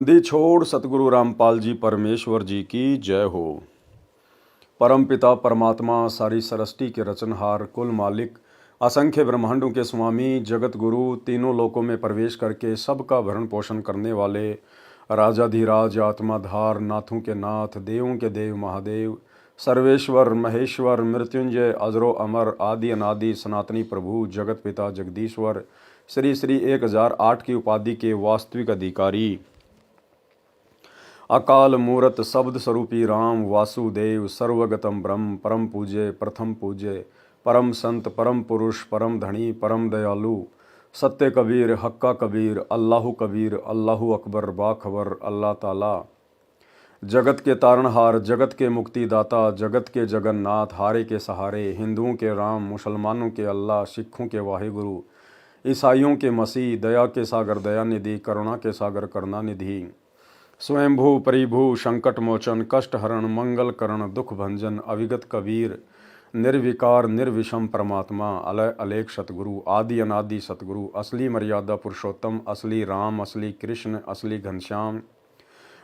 दी छोड़ सतगुरु रामपाल जी परमेश्वर जी की जय हो। परम पिता परमात्मा सारी सृष्टि के रचनहार कुल मालिक असंख्य ब्रह्मांडों के स्वामी जगत गुरु तीनों लोकों में प्रवेश करके सबका भरण पोषण करने वाले राजाधिराज आत्माधार नाथों के नाथ देवों के देव महादेव सर्वेश्वर महेश्वर मृत्युंजय अजरो अमर आदि अनादि सनातनी प्रभु जगत पिता जगदीश्वर श्री श्री 1008 की उपाधि के वास्तविक अधिकारी अकाल मूरत शब्द स्वरूपी राम वासुदेव सर्वगतम ब्रह्म परम पूज्य प्रथम पूज्य परम संत परम पुरुष परम धनी परम दयालु सत्य कबीर हक्का कबीर अल्लाहु अकबर बाखबर अल्लाह ताला जगत के तारणहार जगत के मुक्तिदाता जगत के जगन्नाथ हारे के सहारे हिंदुओं के राम मुसलमानों के अल्लाह सिखों के वाहिगुरु ईसाइयों के मसीह दया के सागर दयानिधि करुणा के सागर करुणानिधि स्वयंभू परिभू संकट मोचन कष्ट हरण मंगल करण दुख भंजन अविगत कबीर निर्विकार निर्विषम परमात्मा अलय अलेख सतगुरु आदि अनादि सतगुरु असली मर्यादा पुरुषोत्तम असली राम असली कृष्ण असली घनश्याम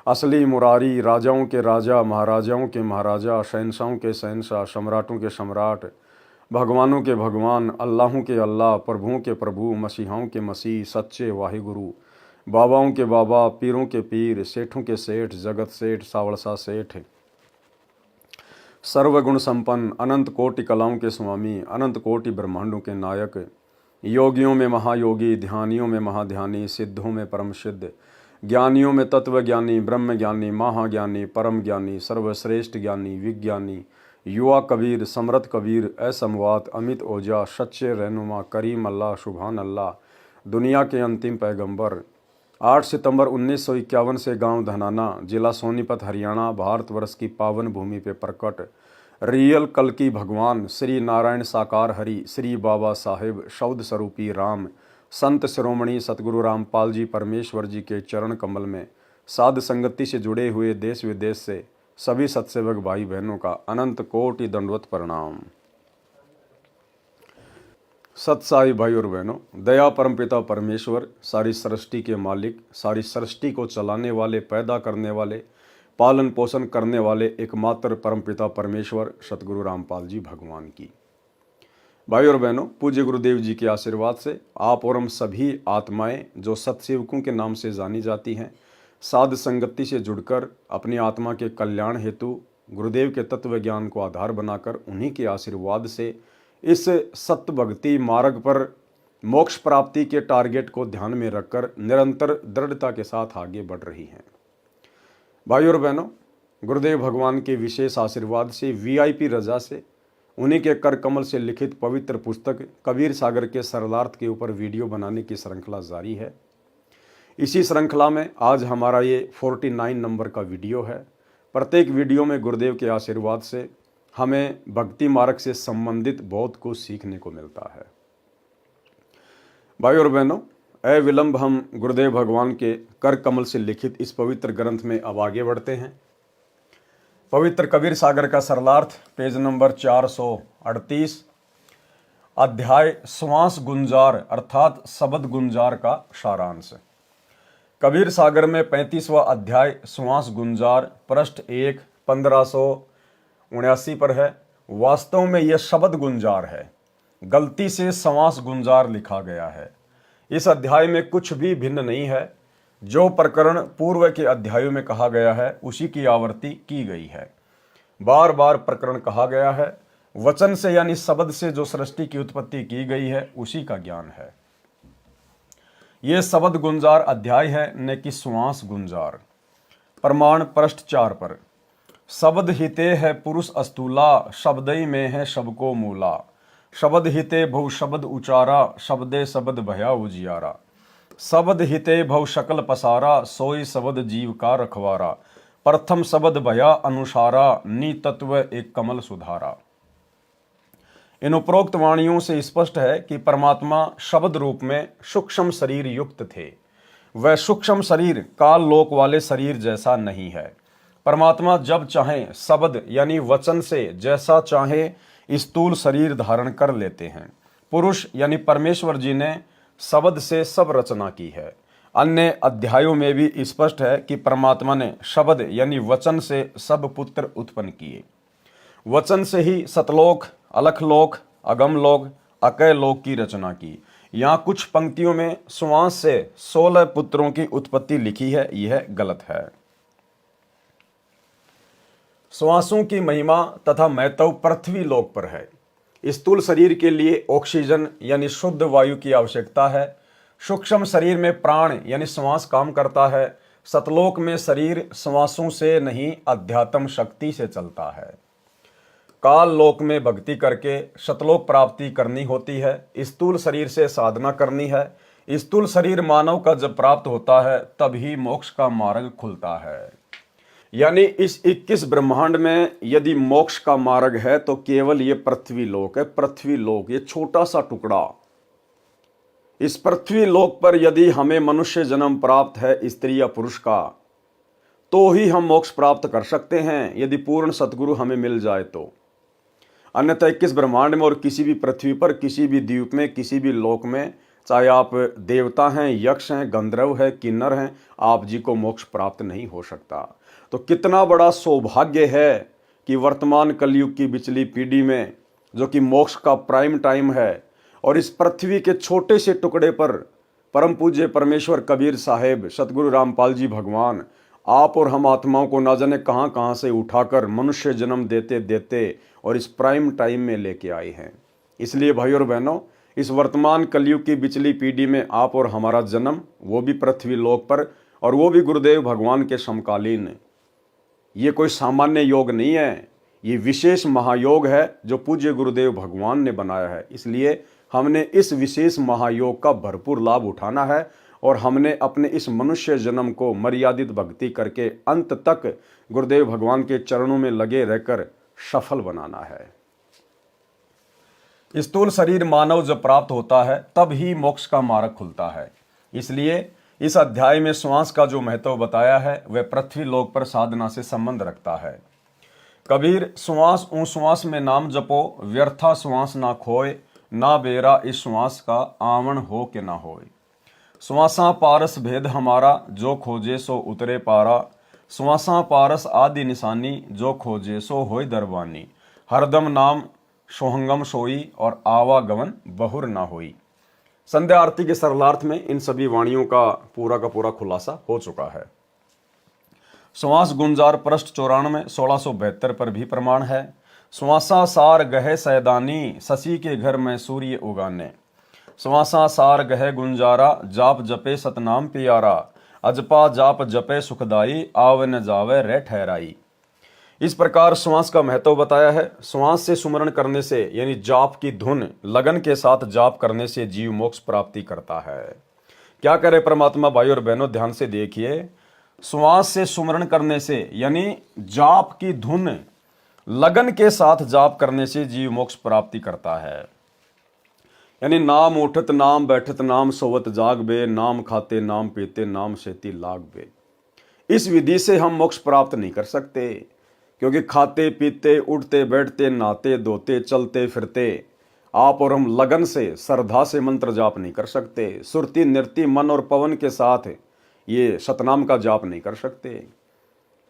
असली मुरारी राजाओं के राजा महाराजाओं के महाराजा शहंशाहों के शहंशाह सम्राटों के सम्राट भगवानों के भगवान अल्लाहों के अल्लाह प्रभुओं के प्रभु मसीहाओं के मसीह सच्चे वाहिगुरु बाबाओं के बाबा पीरों के पीर सेठों के सेठ जगत सेठ सावड़सा सेठ सर्वगुण संपन्न अनंत कोटि कलाओं के स्वामी अनंत कोटि ब्रह्मांडों के नायक योगियों में महायोगी ध्यानियों में महाध्यानी सिद्धों में परम सिद्ध ज्ञानियों में तत्वज्ञानी ब्रह्म ज्ञानी महाज्ञानी परम ज्ञानी सर्वश्रेष्ठ ज्ञानी विज्ञानी युवा कबीर समृत कबीर असमवात अमित ओजा सच्चे रहनुमा करीम अल्लाह सुभान अल्लाह दुनिया के अंतिम पैगंबर 8 सितंबर 1951 से गांव धनाना जिला सोनीपत हरियाणा भारतवर्ष की पावन भूमि पे प्रकट रियल कल्कि भगवान श्री नारायण साकार हरि श्री बाबा साहेब शब्द स्वरूपी राम संत शिरोमणि सतगुरु रामपाल जी परमेश्वर जी के चरण कमल में साध संगति से जुड़े हुए देश विदेश से सभी सत्सेवक भाई बहनों का अनंत कोटि दंडवत प्रणाम। सत्साई भाई और बहनों, दया परमपिता परमेश्वर सारी सृष्टि के मालिक सारी सृष्टि को चलाने वाले पैदा करने वाले पालन पोषण करने वाले एकमात्र परमपिता परमेश्वर सतगुरु रामपाल जी भगवान की भाई और बहनों, पूज्य गुरुदेव जी के आशीर्वाद से आप और हम सभी आत्माएं जो सत्सेवकों के नाम से जानी जाती हैं साध संगति से जुड़कर अपनी आत्मा के कल्याण हेतु गुरुदेव के तत्व ज्ञान को आधार बनाकर उन्हीं के आशीर्वाद से इस सत्य भक्ति मार्ग पर मोक्ष प्राप्ति के टारगेट को ध्यान में रखकर निरंतर दृढ़ता के साथ आगे बढ़ रही हैं। भाई और बहनों, गुरुदेव भगवान के विशेष आशीर्वाद से वीआईपी रजा से उन्हीं के कर कमल से लिखित पवित्र पुस्तक कबीर सागर के सरलार्थ के ऊपर वीडियो बनाने की श्रृंखला जारी है। इसी श्रृंखला में आज हमारा ये 49 नंबर का वीडियो है। प्रत्येक वीडियो में गुरुदेव के आशीर्वाद से हमें भक्ति मार्ग से संबंधित बहुत कुछ सीखने को मिलता है। भाई और बहनों, अविलंब हम गुरुदेव भगवान के कर कमल से लिखित इस पवित्र ग्रंथ में अब आगे बढ़ते हैं। पवित्र कबीर सागर का सरलार्थ पेज नंबर 438 अध्याय श्वास गुंजार अर्थात शब्द गुंजार का सारांश। कबीर सागर में 35वां अध्याय श्वास गुंजार पृष्ठ 1 1579 पर है। वास्तव में यह शब्द गुंजार है, गलती से श्वास गुंजार लिखा गया है। इस अध्याय में कुछ भी भिन्न नहीं है। जो प्रकरण पूर्व के अध्यायों में कहा गया है उसी की आवृत्ति की गई है। बार बार प्रकरण कहा गया है। वचन से यानी शब्द से जो सृष्टि की उत्पत्ति की गई है उसी का ज्ञान है। यह शब्द गुंजार अध्याय है न कि श्वास गुंजार। प्रमाण पृष्ठ 4 पर शब्द हिते है पुरुष अस्तूला शब्दई में है सबको मूला शब्द हिते भव शब्द उचारा शब्दे शब्द भया उजियारा शब्द हिते भव शकल पसारा सोई शब्द जीव का रखवारा प्रथम शब्द भया अनुसारा नी तत्व एक कमल सुधारा। इन उपरोक्त वाणियों से स्पष्ट है कि परमात्मा शब्द रूप में सूक्ष्म शरीर युक्त थे। वह सूक्ष्म शरीर काल लोक वाले शरीर जैसा नहीं है। परमात्मा जब चाहें शब्द यानी वचन से जैसा चाहे स्थूल शरीर धारण कर लेते हैं। पुरुष यानी परमेश्वर जी ने शब्द से सब रचना की है। अन्य अध्यायों में भी स्पष्ट है कि परमात्मा ने शब्द यानी वचन से सब पुत्र उत्पन्न किए। वचन से ही सतलोक, अलखलोक, अगमलोक, अकय लोक की रचना की। यहाँ कुछ पंक्तियों में श्वास से 16 पुत्रों की उत्पत्ति लिखी है, यह गलत है। श्वासों की महिमा तथा महत्व पृथ्वी लोक पर है। स्थूल शरीर के लिए ऑक्सीजन यानी शुद्ध वायु की आवश्यकता है। सूक्ष्म शरीर में प्राण यानी श्वास काम करता है। सतलोक में शरीर श्वासों से नहीं अध्यात्म शक्ति से चलता है। काल लोक में भक्ति करके सतलोक प्राप्ति करनी होती है। स्थूल शरीर से साधना करनी है। स्थूल शरीर मानव का जब प्राप्त होता है तभी मोक्ष का मार्ग खुलता है। यानी इस 21 ब्रह्मांड में यदि मोक्ष का मार्ग है तो केवल ये पृथ्वी लोक है। पृथ्वी लोक ये छोटा सा टुकड़ा, इस पृथ्वी लोक पर यदि हमें मनुष्य जन्म प्राप्त है स्त्री या पुरुष का, तो ही हम मोक्ष प्राप्त कर सकते हैं, यदि पूर्ण सतगुरु हमें मिल जाए तो। अन्यथा 21 ब्रह्मांड में और किसी भी पृथ्वी पर, किसी भी द्वीप में, किसी भी लोक में, चाहे आप देवता हैं, यक्ष हैं, गंधर्व हैं, किन्नर हैं, आप जी को मोक्ष प्राप्त नहीं हो सकता। तो कितना बड़ा सौभाग्य है कि वर्तमान कलयुग की बिचली पीढ़ी में, जो कि मोक्ष का प्राइम टाइम है, और इस पृथ्वी के छोटे से टुकड़े पर परम पूज्य परमेश्वर कबीर साहेब, सतगुरु रामपाल जी भगवान, आप और हम आत्माओं को ना जाने कहाँ कहाँ से उठाकर मनुष्य जन्म देते देते और इस प्राइम टाइम में लेके आए हैं। इसलिए भाई और बहनों, इस वर्तमान कलयुग की बिचली पीढ़ी में आप और हमारा जन्म, वो भी पृथ्वी लोक पर, और वो भी गुरुदेव भगवान के समकालीन, ये कोई सामान्य योग नहीं है, ये विशेष महायोग है जो पूज्य गुरुदेव भगवान ने बनाया है। इसलिए हमने इस विशेष महायोग का भरपूर लाभ उठाना है और हमने अपने इस मनुष्य जन्म को मर्यादित भक्ति करके अंत तक गुरुदेव भगवान के चरणों में लगे रहकर सफल बनाना है। स्थूल शरीर मानव जब प्राप्त होता है तब ही मोक्ष का मार्ग खुलता है। इसलिए इस अध्याय में श्वास का जो महत्व बताया है वह पृथ्वी लोक पर साधना से संबंध रखता है। कबीर श्वास ऊँ श्वास में नाम जपो, व्यर्था श्वास ना खोए, ना बेरा इस श्वास का आवन हो के ना होए। श्वासा पारस भेद हमारा, जो खोजे सो उतरे पारा, श्वासा पारस आदि निशानी, जो खोजे सो होय दरबानी, हरदम नाम सोहंगम सोई, और आवागमन बहुर ना होई। संध्या आरती के सरलार्थ में इन सभी वाणियों का पूरा खुलासा हो चुका है। श्वास गुंजार पृष्ठ 94 1672 पर भी प्रमाण है। श्वासा सार गहे सैदानी, शशि के घर में सूर्य उगाने, श्वासा सार गहे गुंजारा, जाप जपे सतनाम प्यारा, अजपा जाप जपे सुखदाई, आवे न जावे रे ठहराई। इस प्रकार श्वास का महत्व बताया है। श्वास से सुमरण करने से यानी जाप की धुन लगन के साथ जाप करने से जीव मोक्ष प्राप्ति करता है। क्या करे परमात्मा भाई और बहनों, ध्यान से देखिए। श्वास से सुमरण करने से यानी जाप की धुन लगन के साथ जाप करने से जीव मोक्ष प्राप्ति करता है। यानी नाम उठत नाम बैठत नाम सोवत जाग बे, नाम खाते नाम पीते नाम सेती लाग बे। इस विधि से हम मोक्ष प्राप्त नहीं कर सकते, क्योंकि खाते पीते उठते बैठते नहाते धोते चलते फिरते आप और हम लगन से श्रद्धा से मंत्र जाप नहीं कर सकते। सुरती नृत्य मन और पवन के साथ ये सतनाम का जाप नहीं कर सकते।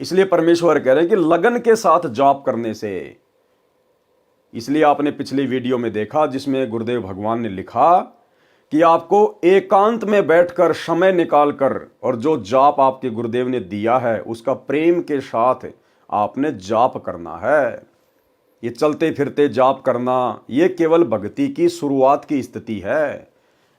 इसलिए परमेश्वर कह रहे हैं कि लगन के साथ जाप करने से। इसलिए आपने पिछली वीडियो में देखा जिसमें गुरुदेव भगवान ने लिखा कि आपको एकांत में बैठकर समय निकालकर और जो जाप आपके गुरुदेव ने दिया है उसका प्रेम के साथ आपने जाप करना है। ये चलते फिरते जाप करना ये केवल भक्ति की शुरुआत की स्थिति है,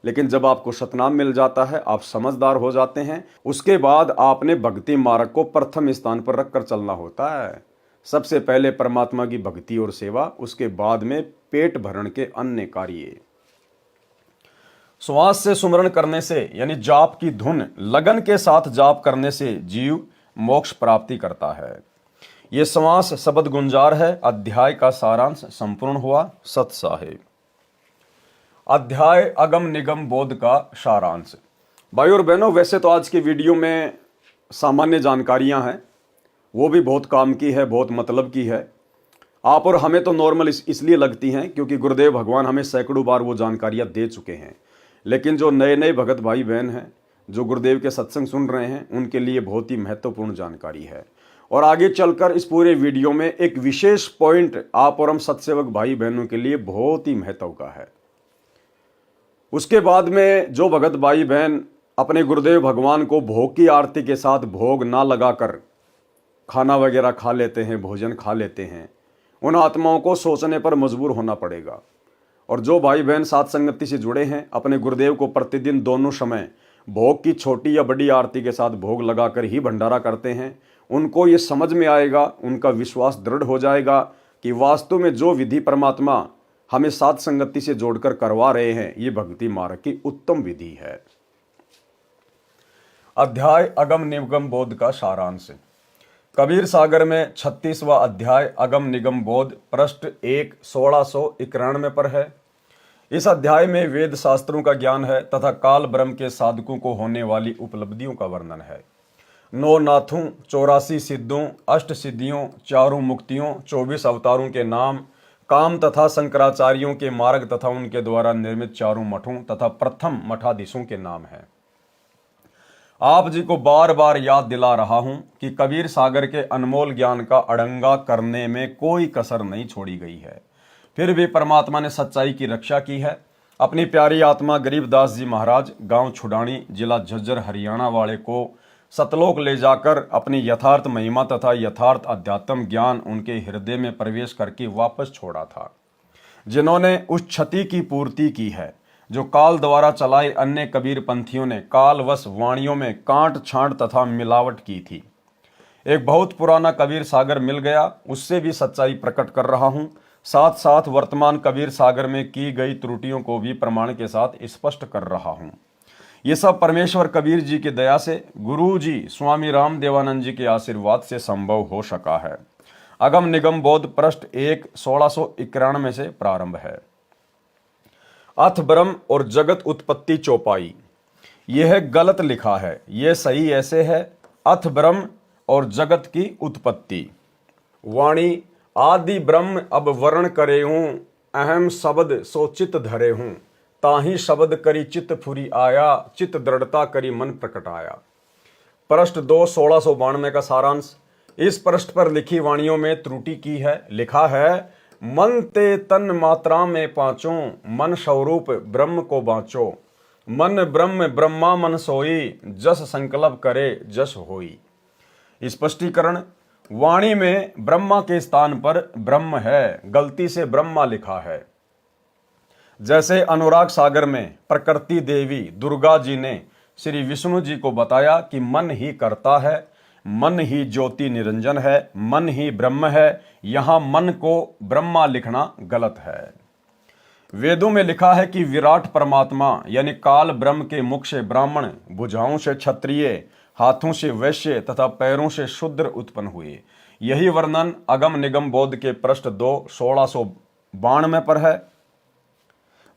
लेकिन जब आपको सतनाम मिल जाता है, आप समझदार हो जाते हैं, उसके बाद आपने भक्ति मार्ग को प्रथम स्थान पर रखकर चलना होता है। सबसे पहले परमात्मा की भक्ति और सेवा, उसके बाद में पेट भरण के अन्य कार्य। श्वास से सुमरण करने से यानी जाप की धुन लगन के साथ जाप करने से जीव मोक्ष प्राप्ति करता है। ये श्वास शब्द गुंजार है। अध्याय का सारांश संपूर्ण हुआ। सत साहेब। अध्याय अगम निगम बोध का सारांश। भाई और बहनों, वैसे तो आज की वीडियो में सामान्य जानकारियां हैं, वो भी बहुत काम की है, बहुत मतलब की है। आप और हमें तो नॉर्मल इसलिए लगती हैं क्योंकि गुरुदेव भगवान हमें सैकड़ों बार वो जानकारियां दे चुके हैं। लेकिन जो नए नए भगत भाई बहन हैं जो गुरुदेव के सत्संग सुन रहे हैं उनके लिए बहुत ही महत्वपूर्ण जानकारी है। और आगे चलकर इस पूरे वीडियो में एक विशेष पॉइंट आप और हम सत्सेवक भाई बहनों के लिए बहुत ही महत्व का है। उसके बाद में जो भगत भाई बहन अपने गुरुदेव भगवान को भोग की आरती के साथ भोग ना लगाकर खाना वगैरह खा लेते हैं, भोजन खा लेते हैं, उन आत्माओं को सोचने पर मजबूर होना पड़ेगा। और जो भाई बहन साथ संगति से जुड़े हैं, अपने गुरुदेव को प्रतिदिन दोनों समय भोग की छोटी या बड़ी आरती के साथ भोग लगाकर ही भंडारा करते हैं, उनको ये समझ में आएगा, उनका विश्वास दृढ़ हो जाएगा कि वास्तव में जो विधि परमात्मा हमें साथ संगति से जोड़कर करवा रहे हैं, ये भक्ति मार्ग की उत्तम विधि है। अध्याय अगम निगम बोध का सारांश। कबीर सागर में 36वां अध्याय अगम निगम बोध पृष्ठ 1 1691 पर है। इस अध्याय में वेद शास्त्रों का ज्ञान है तथा काल ब्रह्म के साधकों को होने वाली उपलब्धियों का वर्णन है। 9 नाथों, 84 सिद्धों, 8 सिद्धियों, 4 मुक्तियों, 24 अवतारों के नाम, काम तथा शंकराचार्यों के मार्ग तथा उनके द्वारा निर्मित 4 मठों तथा प्रथम मठाधीशों के नाम हैं। आप जी को बार बार याद दिला रहा हूं कि कबीर सागर के अनमोल ज्ञान का अड़ंगा करने में कोई कसर नहीं छोड़ी गई है। फिर भी परमात्मा ने सच्चाई की रक्षा की है। अपनी प्यारी आत्मा गरीबदास जी महाराज गांव छुडानी जिला झज्जर हरियाणा वाले को सतलोक ले जाकर अपनी यथार्थ महिमा तथा यथार्थ अध्यात्म ज्ञान उनके हृदय में प्रवेश करके वापस छोड़ा था, जिन्होंने उस क्षति की पूर्ति की है जो काल द्वारा चलाए अन्य कबीर पंथियों ने कालवश वाणियों में कांट छांट तथा मिलावट की थी। एक बहुत पुराना कबीर सागर मिल गया, उससे भी सच्चाई प्रकट कर रहा हूं। साथ साथ वर्तमान कबीर सागर में की गई त्रुटियों को भी प्रमाण के साथ स्पष्ट कर रहा हूं। ये सब परमेश्वर कबीर जी की दया से गुरु जी स्वामी राम देवानंद जी के आशीर्वाद से संभव हो सका है। अगम निगम बोध पृष्ठ 1 1691 से प्रारंभ है। अथ ब्रह्म और जगत उत्पत्ति चौपाई। यह गलत लिखा है, यह सही ऐसे है, अथ ब्रह्म और जगत की उत्पत्ति। वाणी आदि ब्रह्म अब वर्ण करे हूं, अहम शब्द सो चित धरे हूं, ताही शब्द करी चित फुरी आया, चित दृढ़ता करी मन प्रकटाया। पृष्ठ 2 1692 का सारांश। इस पृष्ठ पर लिखी वाणियों में त्रुटि की है। लिखा है, मन ते तन मात्रा में पांचों, मन स्वरूप ब्रह्म को बाँचो, मन ब्रह्म ब्रह्मा मन सोई, जस संकल्प करे जस होई। स्पष्टीकरण, वाणी में ब्रह्मा के स्थान पर ब्रह्म है, गलती से ब्रह्मा लिखा है। जैसे अनुराग सागर में प्रकृति देवी दुर्गा जी ने श्री विष्णु जी को बताया कि मन ही करता है, मन ही ज्योति निरंजन है, मन ही ब्रह्म है, यहां मन को ब्रह्मा लिखना गलत है। वेदों में लिखा है कि विराट परमात्मा यानी काल ब्रह्म के मुख से ब्राह्मण, भुजाओं से क्षत्रिय, हाथों से वैश्य तथा पैरों से शूद्र उत्पन्न हुए। यही वर्णन अगम निगम बोध के पृष्ठ 2 1692 पर है।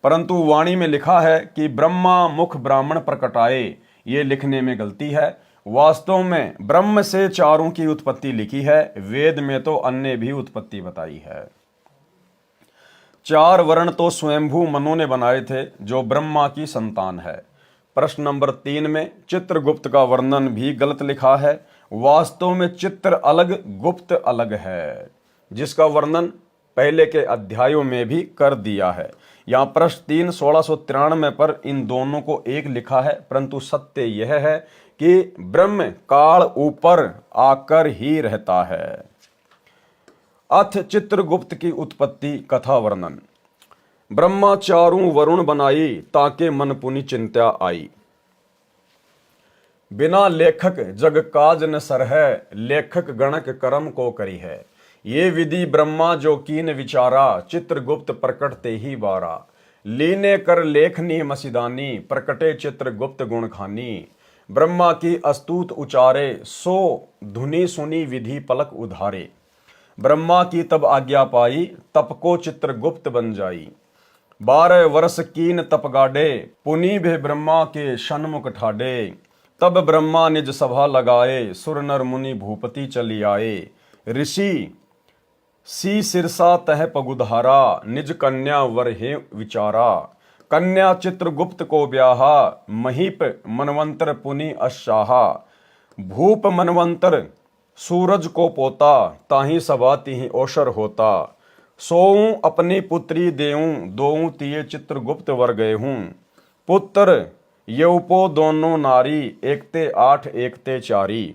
परंतु वाणी में लिखा है कि ब्रह्मा मुख ब्राह्मण प्रकटाए, ये लिखने में गलती है। वास्तव में ब्रह्म से 4 की उत्पत्ति लिखी है, वेद में तो अन्य भी उत्पत्ति बताई है। 4 वर्ण तो स्वयंभू मनों ने बनाए थे जो ब्रह्मा की संतान है। प्रश्न नंबर 3 में चित्रगुप्त का वर्णन भी गलत लिखा है। वास्तव में चित्र अलग, गुप्त अलग है, जिसका वर्णन पहले के अध्यायों में भी कर दिया है। यहाँ प्रश्न 3 1693 पर इन दोनों को एक लिखा है, परंतु सत्य यह है कि ब्रह्म काल ऊपर आकर ही रहता है। अथ चित्रगुप्त की उत्पत्ति कथा वर्णन। ब्रह्मा 4 वरुण बनाई, ताके मन पुनि चिंत्या आई। बिना लेखक जग काज न सरह, लेखक गणक कर्म को करी है। ये विधि ब्रह्मा जो कीन विचारा, चित्रगुप्त प्रकट ते ही बारा। लीने कर लेखनी मसिदानी, प्रकटे चित्रगुप्त गुण खानी। ब्रह्मा की अस्तुत उचारे, सो धुनी सुनी विधि पलक उधारे। ब्रह्मा की तब आज्ञा पाई, तप को चित्रगुप्त बन जाई। 12 वर्ष कीन तप गाडे, पुनि भे ब्रह्मा के सन्मुख ठाडे। तब ब्रह्मा निज सभा लगाए, सुर नर मुनि भूपति चली आए। ऋषि सी सिरसा तह पगुधारा, निज कन्या वर हे विचारा। कन्या चित्रगुप्त को ब्याहा, महीप मनवंतर पुनि अशाहा। भूप मनवंतर सूरज को पोता, ताहि सभा तिहि ओशर होता। सोऊं अपनी पुत्री देऊं, दोऊं तिये चित्रगुप्त वर गए हूँ। पुत्र यौपो दोनों नारी, एकते 8 एकते 4।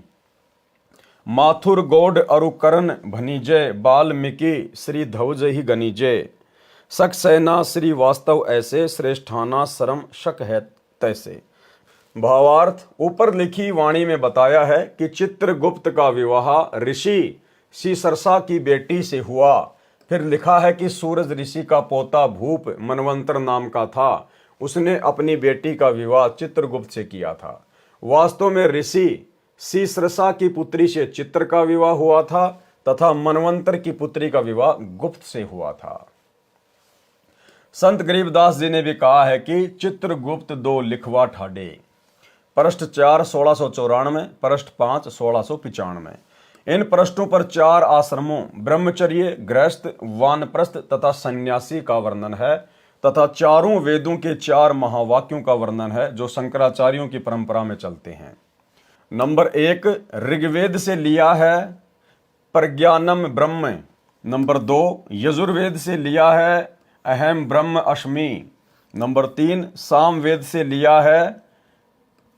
माथुर गौड अरुकरण भनीजय, वाल्मीकि श्री ध्वज ही गनीजय। सक्सेना श्री वास्तव ऐसे, श्रेष्ठाना शर्म शक है तैसे। भावार्थ, ऊपर लिखी वाणी में बताया है कि चित्रगुप्त का विवाह ऋषि सीसरसा की बेटी से हुआ। फिर लिखा है कि सूरज ऋषि का पोता भूप मनवंतर नाम का था, उसने अपनी बेटी का विवाह चित्रगुप्त से किया था। वास्तव में ऋषि सीसरसा की पुत्री से चित्र का विवाह हुआ था तथा मनवंतर की पुत्री का विवाह गुप्त से हुआ था। संत गरीबदास जी ने भी कहा है कि चित्रगुप्त 2 लिखवा ठाडे। पृष्ठ 4 1694, पृष्ठ 5 1695। इन पृष्ठों पर 4 आश्रमों ब्रह्मचर्य, गृहस्थ, वानप्रस्थ तथा सन्यासी का वर्णन है तथा चारों वेदों के 4 महावाक्यों का वर्णन है जो शंकराचार्यों की परंपरा में चलते हैं। नंबर 1 ऋग्वेद से लिया है प्रज्ञानम ब्रह्म। नंबर 2 यजुर्वेद से लिया है अहम ब्रह्म अस्मि। नंबर 3 सामवेद से लिया है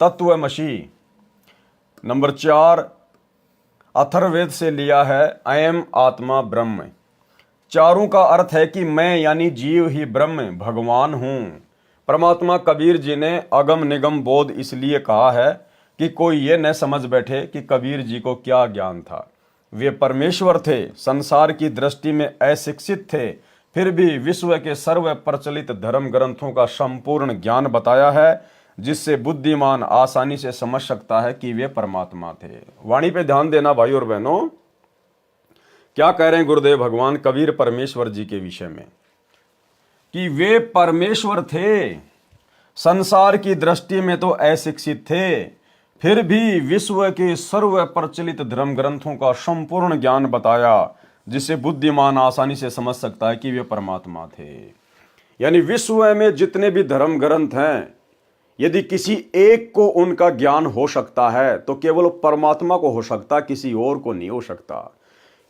तत्वमसि। नंबर 4 अथर्ववेद से लिया है अयम आत्मा ब्रह्म। चारों का अर्थ है कि मैं यानी जीव ही ब्रह्म भगवान हूँ। परमात्मा कबीर जी ने अगम निगम बोध इसलिए कहा है कि कोई ये न समझ बैठे कि कबीर जी को क्या ज्ञान था। वे परमेश्वर थे, संसार की दृष्टि में अशिक्षित थे, फिर भी विश्व के सर्व प्रचलित धर्म ग्रंथों का संपूर्ण ज्ञान बताया है, जिससे बुद्धिमान आसानी से समझ सकता है कि वे परमात्मा थे। वाणी पे ध्यान देना भाई और बहनों, क्या कह रहे हैं गुरुदेव भगवान कबीर परमेश्वर जी के विषय में कि वे परमेश्वर थे, संसार की दृष्टि में तो अशिक्षित थे, फिर भी विश्व के सर्व प्रचलित धर्म ग्रंथों का संपूर्ण ज्ञान बताया, जिसे बुद्धिमान आसानी से समझ सकता है कि वे परमात्मा थे। यानी विश्व में जितने भी धर्म ग्रंथ हैं, यदि किसी एक को उनका ज्ञान हो सकता है तो केवल परमात्मा को हो सकता, किसी और को नहीं हो सकता।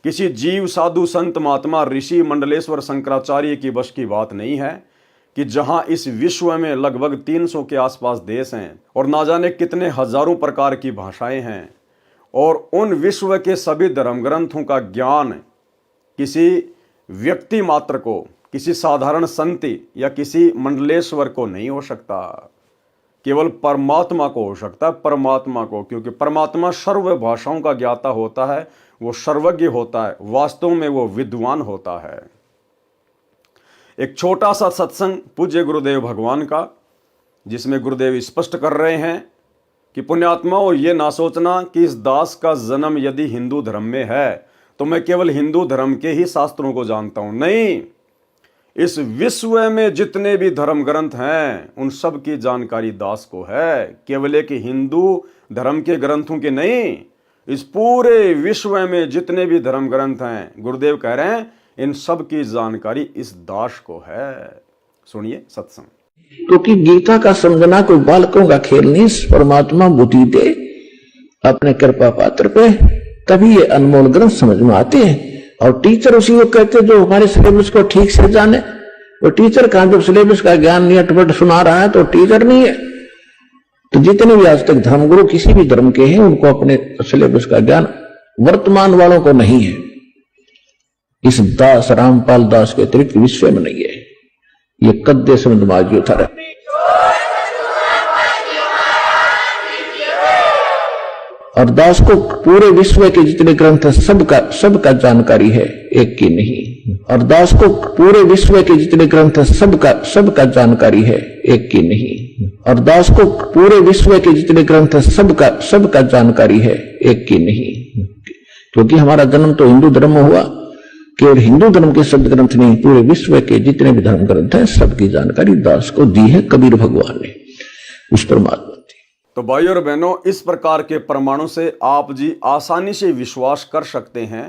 किसी जीव, साधु, संत, महात्मा, ऋषि, मंडलेश्वर, शंकराचार्य की बस की बात नहीं है कि जहां इस विश्व में लगभग 300 के आसपास देश हैं और ना जाने कितने हजारों प्रकार की भाषाएं हैं, और उन विश्व के सभी धर्म ग्रंथों का ज्ञान किसी व्यक्ति मात्र को, किसी साधारण संत या किसी मंडलेश्वर को नहीं हो सकता, केवल परमात्मा को हो सकता है। परमात्मा को, क्योंकि परमात्मा सर्व भाषाओं का ज्ञाता होता है, वो सर्वज्ञ होता है, वास्तव में वो विद्वान होता है। एक छोटा सा सत्संग पूज्य गुरुदेव भगवान का, जिसमें गुरुदेव स्पष्ट कर रहे हैं कि पुण्यात्माओं, ये ना सोचना कि इस दास का जन्म यदि हिंदू धर्म में है तो मैं केवल हिंदू धर्म के ही शास्त्रों को जानता हूं। नहीं, इस विश्व में जितने भी धर्म ग्रंथ हैं उन सब की जानकारी दास को है, केवल एक हिंदू धर्म के ग्रंथों के नहीं। इस पूरे विश्व में जितने भी धर्म ग्रंथ हैं, गुरुदेव कह रहे हैं, इन सब की जानकारी इस दास को है। सुनिए सत्संग। क्योंकि गीता का समझना कोई बालकों का खेल नहीं, परमात्मा बुद्धि दे अपने कृपा पात्र पे, तभी ये अनमोल ग्रंथ समझ में आते हैं। और टीचर उसी को कहते जो हमारे सिलेबस को ठीक से जाने। वो टीचर कहां, जब सिलेबस का ज्ञान नहीं अटपट सुना रहा है तो टीचर नहीं है। तो जितने भी आज तक धर्मगुरु किसी भी धर्म के हैं, उनको अपने सिलेबस का ज्ञान वर्तमान वालों को नहीं है। इस दास रामपाल दास के अतिरिक्त विश्व में नहीं है। ये कद्दे समझ था। और दास को पूरे विश्व के जितने ग्रंथ है सबका जानकारी है, एक की नहीं। और दास को पूरे विश्व के जितने ग्रंथ है सबका जानकारी है, एक की नहीं। और दास को पूरे विश्व के जितने ग्रंथ है सबका जानकारी है, एक की नहीं। क्योंकि हमारा जन्म तो हिंदू धर्म में हुआ, केवल हिंदू धर्म के शब्द ग्रंथ नहीं, पूरे विश्व के जितने भी धर्म ग्रंथ हैं सबकी जानकारी दास को दी है कबीर भगवान ने, उस परमात्मा। तो भाई और बहनों, इस प्रकार के प्रमाणों से आप जी आसानी से विश्वास कर सकते हैं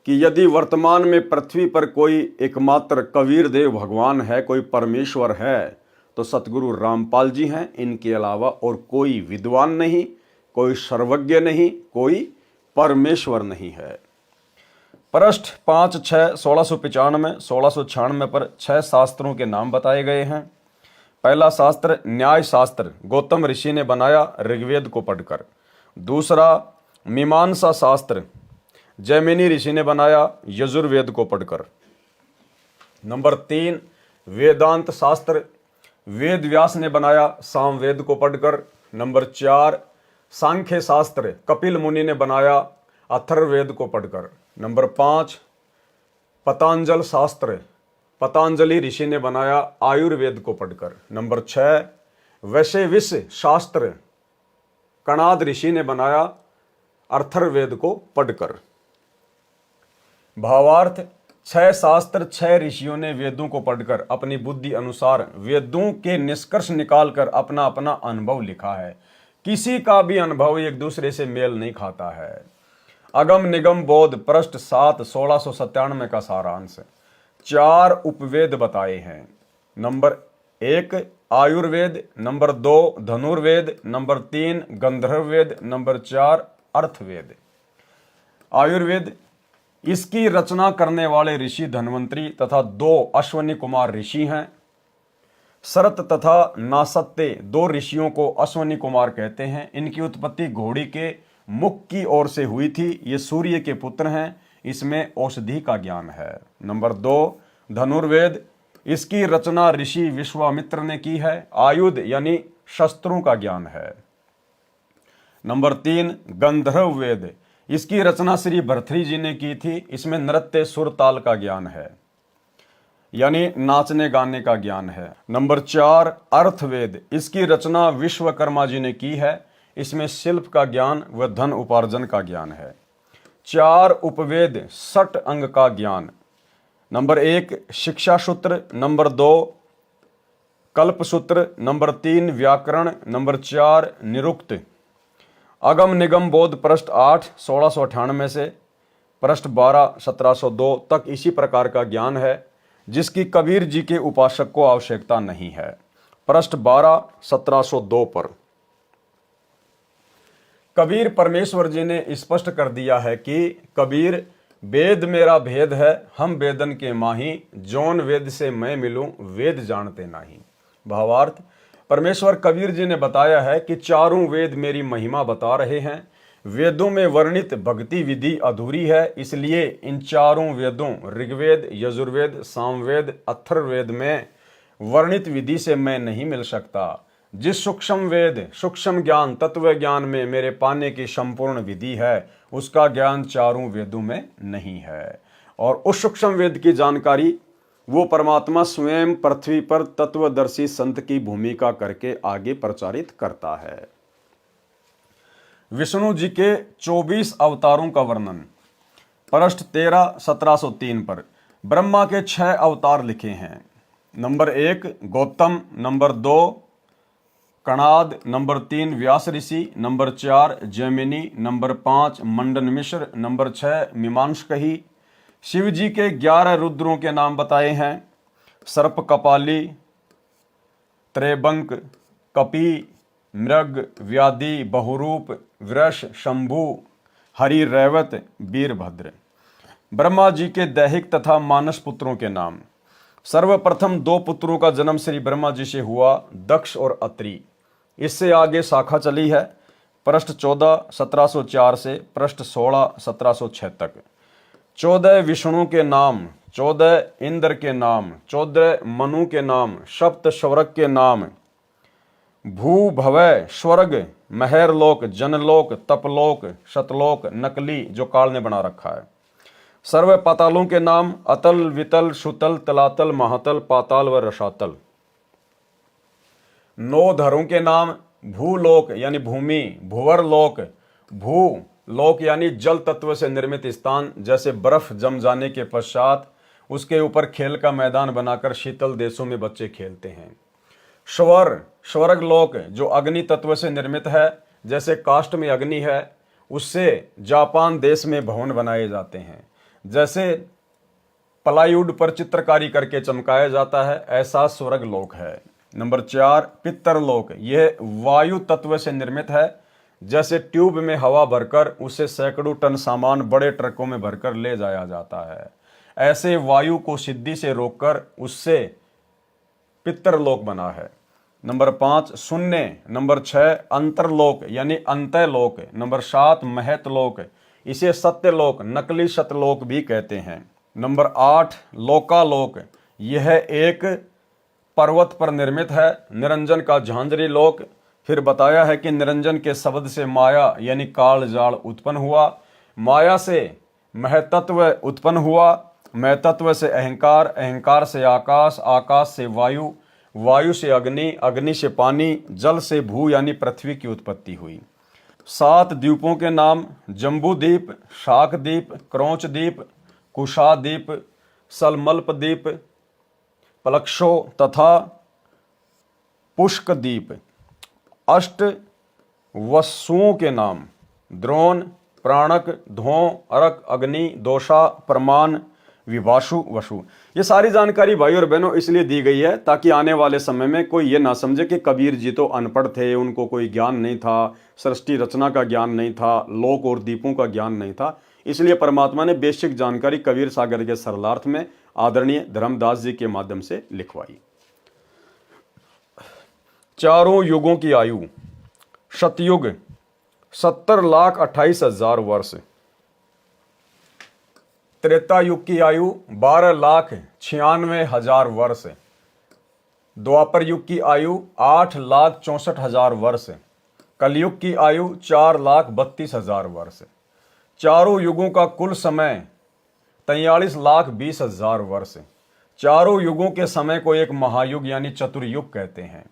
कि यदि वर्तमान में पृथ्वी पर कोई एकमात्र कबीर देव भगवान है, कोई परमेश्वर है, तो सतगुरु रामपाल जी हैं। इनके अलावा और कोई विद्वान नहीं, कोई सर्वज्ञ नहीं, कोई परमेश्वर नहीं है। पृष्ठ 5-6-1695 1696 पर 6 शास्त्रों के नाम बताए गए हैं। पहला शास्त्र न्याय शास्त्र गौतम ऋषि ने बनाया ऋग्वेद को पढ़कर। दूसरा मीमांसा शास्त्र जैमिनी ऋषि ने बनाया यजुर्वेद को पढ़कर। नंबर 3 वेदांत शास्त्र वेद व्यास ने बनाया सामवेद को पढ़कर। नंबर 4 सांख्य शास्त्र कपिल मुनि ने बनाया अथर्ववेद को पढ़कर। नंबर 5 पतंजल शास्त्र पतंजलि ऋषि ने बनाया आयुर्वेद को पढ़कर। नंबर 6 वैशेविश शास्त्र कणाद ऋषि ने बनाया अथर्ववेद को पढ़कर। भावार्थ 6 शास्त्र 6 ऋषियों ने वेदों को पढ़कर अपनी बुद्धि अनुसार वेदों के निष्कर्ष निकालकर अपना अपना अनुभव लिखा है। किसी का भी अनुभव एक दूसरे से मेल नहीं खाता है। अगम निगम बोध पृष्ठ 7 1697 का सारांश 4 उपवेद बताए हैं। Number 1 Ayurveda, number 2 Dhanurveda, number 3 Gandharvaveda, number 4 Arthaveda. Ayurveda इसकी रचना करने वाले ऋषि धन्वंतरी तथा 2 अश्वनी कुमार ऋषि हैं। शरत तथा नासत्ते 2 ऋषियों को अश्वनी कुमार कहते हैं। इनकी उत्पत्ति घोड़ी के मुख की ओर से हुई थी। ये सूर्य के पुत्र हैं। इसमें औषधि का ज्ञान है। नंबर 2 धनुर्वेद इसकी रचना ऋषि विश्वामित्र ने की है। आयुध यानी शस्त्रों का ज्ञान है। नंबर 3 गंधर्ववेद इसकी रचना श्री भर्तृहरि जी ने की थी। इसमें नृत्य सुर ताल का ज्ञान है, यानी नाचने गाने का ज्ञान है। नंबर 4 अर्थवेद इसकी रचना विश्वकर्मा जी ने की है। इसमें शिल्प का ज्ञान व धन उपार्जन का ज्ञान है। 4 उपवेद 60 अंग का ज्ञान। नंबर 1 शिक्षा सूत्र, नंबर 2 कल्प सूत्र, नंबर 3 व्याकरण, नंबर 4 निरुक्त। अगम निगम बोध पृष्ठ 8 1698 से पृष्ठ 12 1702 तक इसी प्रकार का ज्ञान है जिसकी कबीर जी के उपासक को आवश्यकता नहीं है। पृष्ठ 12 1702 पर कबीर परमेश्वर जी ने स्पष्ट कर दिया है कि कबीर वेद मेरा भेद है, हम वेदन के माही, जौन वेद से मैं मिलूं वेद जानते नहीं। भावार्थ परमेश्वर कबीर जी ने बताया है कि चारों वेद मेरी महिमा बता रहे हैं। वेदों में वर्णित भक्ति विधि अधूरी है, इसलिए इन चारों वेदों ऋग्वेद, यजुर्वेद, सामवेद, अथर्ववेद में वर्णित विधि से मैं नहीं मिल सकता। जिस सूक्ष्म वेद, सूक्ष्म ज्ञान, तत्व ज्ञान में मेरे पाने की संपूर्ण विधि है, उसका ज्ञान चारों वेदों में नहीं है। और उस सूक्ष्म वेद की जानकारी वो परमात्मा स्वयं पृथ्वी पर तत्वदर्शी संत की भूमिका करके आगे प्रचारित करता है। विष्णु जी के 24 अवतारों का वर्णन पृष्ठ 13 1703 पर ब्रह्मा के 6 अवतार लिखे हैं। Number 1 Gautam, number 2 Kanad, number 3 Vyas ऋषि, number 4 Jaimini, number 5 Mandan Mishra, number 6 मीमांसकही। शिव जी के 11 रुद्रों के नाम बताए हैं। सर्प कपाली, त्रैबंक, कपि, मृग, व्याधि, बहुरूप, वृष, शंभु, हरि, रैवत, वीरभद्र। ब्रह्मा जी के दैहिक तथा मानस पुत्रों के नाम। सर्वप्रथम 2 पुत्रों का जन्म श्री ब्रह्मा जी से हुआ, दक्ष और अत्रि। इससे आगे शाखा चली है पृष्ठ 14 1704 से पृष्ठ 16 1706 तक। 14 विष्णु के नाम, 14 इंद्र के नाम, 14 मनु के नाम, सप्त स्वर्ग के नाम, भू भवय स्वर्ग, महरलोक, जनलोक, तपलोक, शतलोक, नकली जो काल ने बना रखा है। सर्व पातालों के नाम अतल, वितल, सुतल, तलातल, महातल, पाताल व रसातल। 9 धरों के नाम भूलोक यानी भूमि, भुवरलोक, भू लोक यानी जल तत्व से निर्मित स्थान, जैसे बर्फ जम जाने के पश्चात उसके ऊपर खेल का मैदान बनाकर शीतल देशों में बच्चे खेलते हैं। स्वर स्वर्ग लोक जो अग्नि तत्व से निर्मित है, जैसे काष्ठ में अग्नि है, उससे जापान देश में भवन बनाए जाते हैं। जैसे प्लाईवुड पर चित्रकारी करके चमकाया जाता है, ऐसा स्वर्ग लोक है। नंबर 4 पितरलोक, यह वायु तत्व से निर्मित है। जैसे ट्यूब में हवा भरकर उसे सैकड़ों टन सामान बड़े ट्रकों में भरकर ले जाया जाता है, ऐसे वायु को सिद्धि से रोककर उससे पितरलोक बना है। नंबर 5 शून्य। नंबर 6 अंतरलोक यानी अंतःलोक। नंबर 7 महतलोक, इसे सत्यलोक नकली सतलोक भी कहते हैं। नंबर 8 लोकालोक, यह एक पर्वत पर निर्मित है। निरंजन का झांझरी लोक। फिर बताया है कि निरंजन के शब्द से माया यानी काल जाल उत्पन्न हुआ, माया से महतत्व उत्पन्न हुआ, महतत्व से अहंकार, अहंकार से आकाश, आकाश से वायु, वायु से अग्नि, अग्नि से पानी, जल से भू यानी पृथ्वी की उत्पत्ति हुई। 7 द्वीपों के नाम जम्बू द्वीप, शाक द्वीप, क्रौच द्वीप, कुशा द्वीप, सलमल्प द्वीप, पलक्षो तथा पुष्क द्वीप। 8 वसुओं के नाम द्रोण, प्राणक, धों, अरक, अग्नि, दोषा, प्रमाण, विभाषु, वसु। ये सारी जानकारी भाई और बहनों इसलिए दी गई है ताकि आने वाले समय में कोई ये ना समझे कि कबीर जी तो अनपढ़ थे, उनको कोई ज्ञान नहीं था, सृष्टि रचना का ज्ञान नहीं था, लोक और द्वीपों का ज्ञान नहीं था। इसलिए परमात्मा ने बेसिक जानकारी कबीर सागर के सरलार्थ में आदरणीय धर्मदास जी के माध्यम से लिखवाई। चारों युगों की आयु सतयुग 70,28,000 वर्ष, त्रेता युग की आयु 12,96,000 वर्ष, द्वापर युग की आयु 8,64,000 वर्ष, कलयुग की आयु 4,32,000 वर्ष। चारों युगों का कुल समय 43,20,000 वर्ष। चारों युगों के समय को एक महायुग यानी चतुर्युग कहते हैं।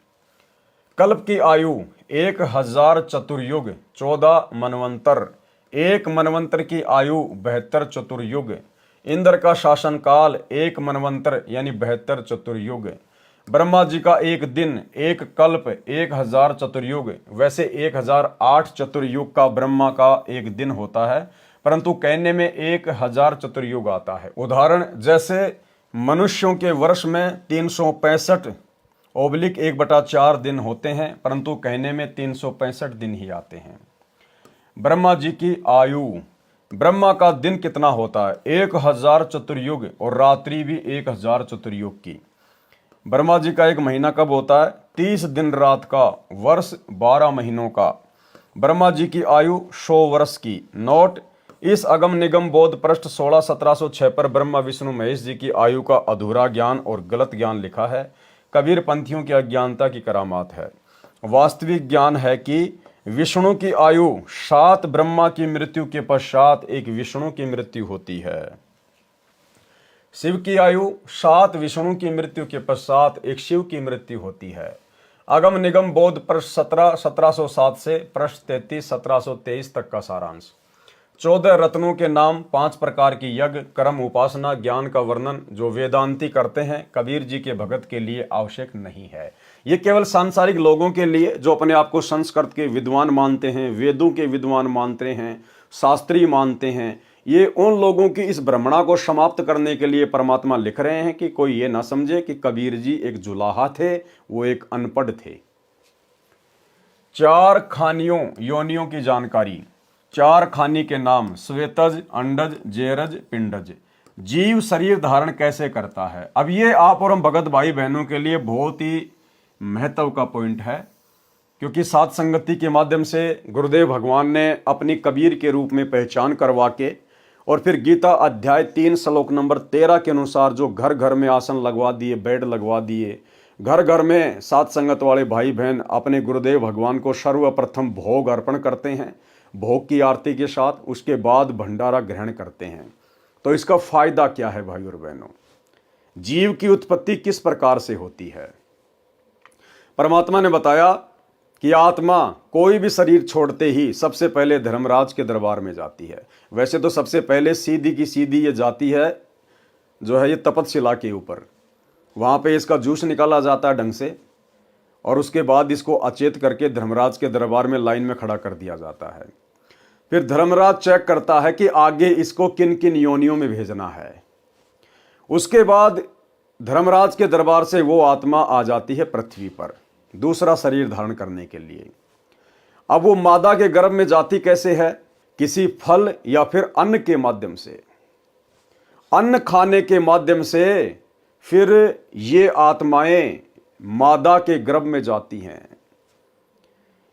कल्प की आयु 1,000 चतुर्युग 14 मनवंतर, एक मनवंतर की आयु 72 चतुर्युग। इंद्र का शासन काल 1 मनवंतर यानी 72 चतुर्युग। ब्रह्मा जी का एक दिन, एक कल्प 1,000 चतुर्युग। वैसे 1,008 चतुर्युग का ब्रह्मा का एक दिन होता है, परंतु कहने में 1,000 चतुर्युग आता है। उदाहरण जैसे मनुष्यों के वर्ष में 365/1/4 दिन होते हैं, परंतु कहने में 365 दिन ही आते हैं। ब्रह्मा जी की आयु, ब्रह्मा का दिन कितना होता है? 1,000 चतुर्युग और रात्रि भी 1,000 चतुर्युग की। ब्रह्मा जी का एक महीना कब होता है? 30 दिन रात का, वर्ष 12 महीनों का। ब्रह्मा जी की आयु 100 वर्ष की। नोट, इस अगम निगम बोध पृष्ठ 16-1706 पर ब्रह्मा विष्णु महेश जी की आयु का अधूरा ज्ञान और गलत ज्ञान लिखा है। कबीर पंथियों की अज्ञानता की करामात है। वास्तविक ज्ञान है कि विष्णु की आयु 7 ब्रह्मा की मृत्यु के पश्चात एक विष्णु की मृत्यु होती है। शिव की आयु 7 विष्णु की मृत्यु के पश्चात एक शिव की मृत्यु होती है। अगम निगम बोध पृष्ठ 17-1707 से पृष्ठ 33-1723 तक का सारांश। 14 रत्नों के नाम, 5 प्रकार की यज्ञ, कर्म, उपासना, ज्ञान का वर्णन जो वेदांती करते हैं, कबीर जी के भगत के लिए आवश्यक नहीं है। ये केवल सांसारिक लोगों के लिए जो अपने आप को संस्कृत के विद्वान मानते हैं, वेदों के विद्वान मानते हैं, शास्त्री मानते हैं, ये उन लोगों की इस भ्रमणा को समाप्त करने के लिए परमात्मा लिख रहे हैं कि कोई ये ना समझे कि कबीर जी एक जुलाहा थे, वो एक अनपढ़ थे। 4 खानियों योनियों की जानकारी। 4 खानी के नाम श्वेतज, अंडज, जेरज, पिंडज। जीव शरीर धारण कैसे करता है? अब ये आप और हम भगत भाई बहनों के लिए बहुत ही महत्व का पॉइंट है, क्योंकि सात संगति के माध्यम से गुरुदेव भगवान ने अपनी कबीर के रूप में पहचान करवा के और फिर गीता अध्याय 3 श्लोक नंबर 13 के अनुसार जो घर घर में आसन लगवा दिए, बेड लगवा दिए, घर घर में सात संगत वाले भाई बहन अपने गुरुदेव भगवान को सर्वप्रथम भोग अर्पण करते हैं, भोग की आरती के साथ, उसके बाद भंडारा ग्रहण करते हैं। तो इसका फायदा क्या है भाई और बहनों? जीव की उत्पत्ति किस प्रकार से होती है? परमात्मा ने बताया कि आत्मा कोई भी शरीर छोड़ते ही सबसे पहले धर्मराज के दरबार में जाती है। वैसे तो सबसे पहले सीधी की सीधी ये जाती है जो है ये तपतशिला के ऊपर, वहाँ पे इसका जूस निकाला जाता है ढंग से, और उसके बाद इसको अचेत करके धर्मराज के दरबार में लाइन में खड़ा कर दिया जाता है। फिर धर्मराज चेक करता है कि आगे इसको किन किन योनियों में भेजना है। उसके बाद धर्मराज के दरबार से वो आत्मा आ जाती है पृथ्वी पर दूसरा शरीर धारण करने के लिए। अब वो मादा के गर्भ में जाती कैसे है? किसी फल या फिर अन्न के माध्यम से, अन्न खाने के माध्यम से फिर ये आत्माएं मादा के गर्भ में जाती हैं।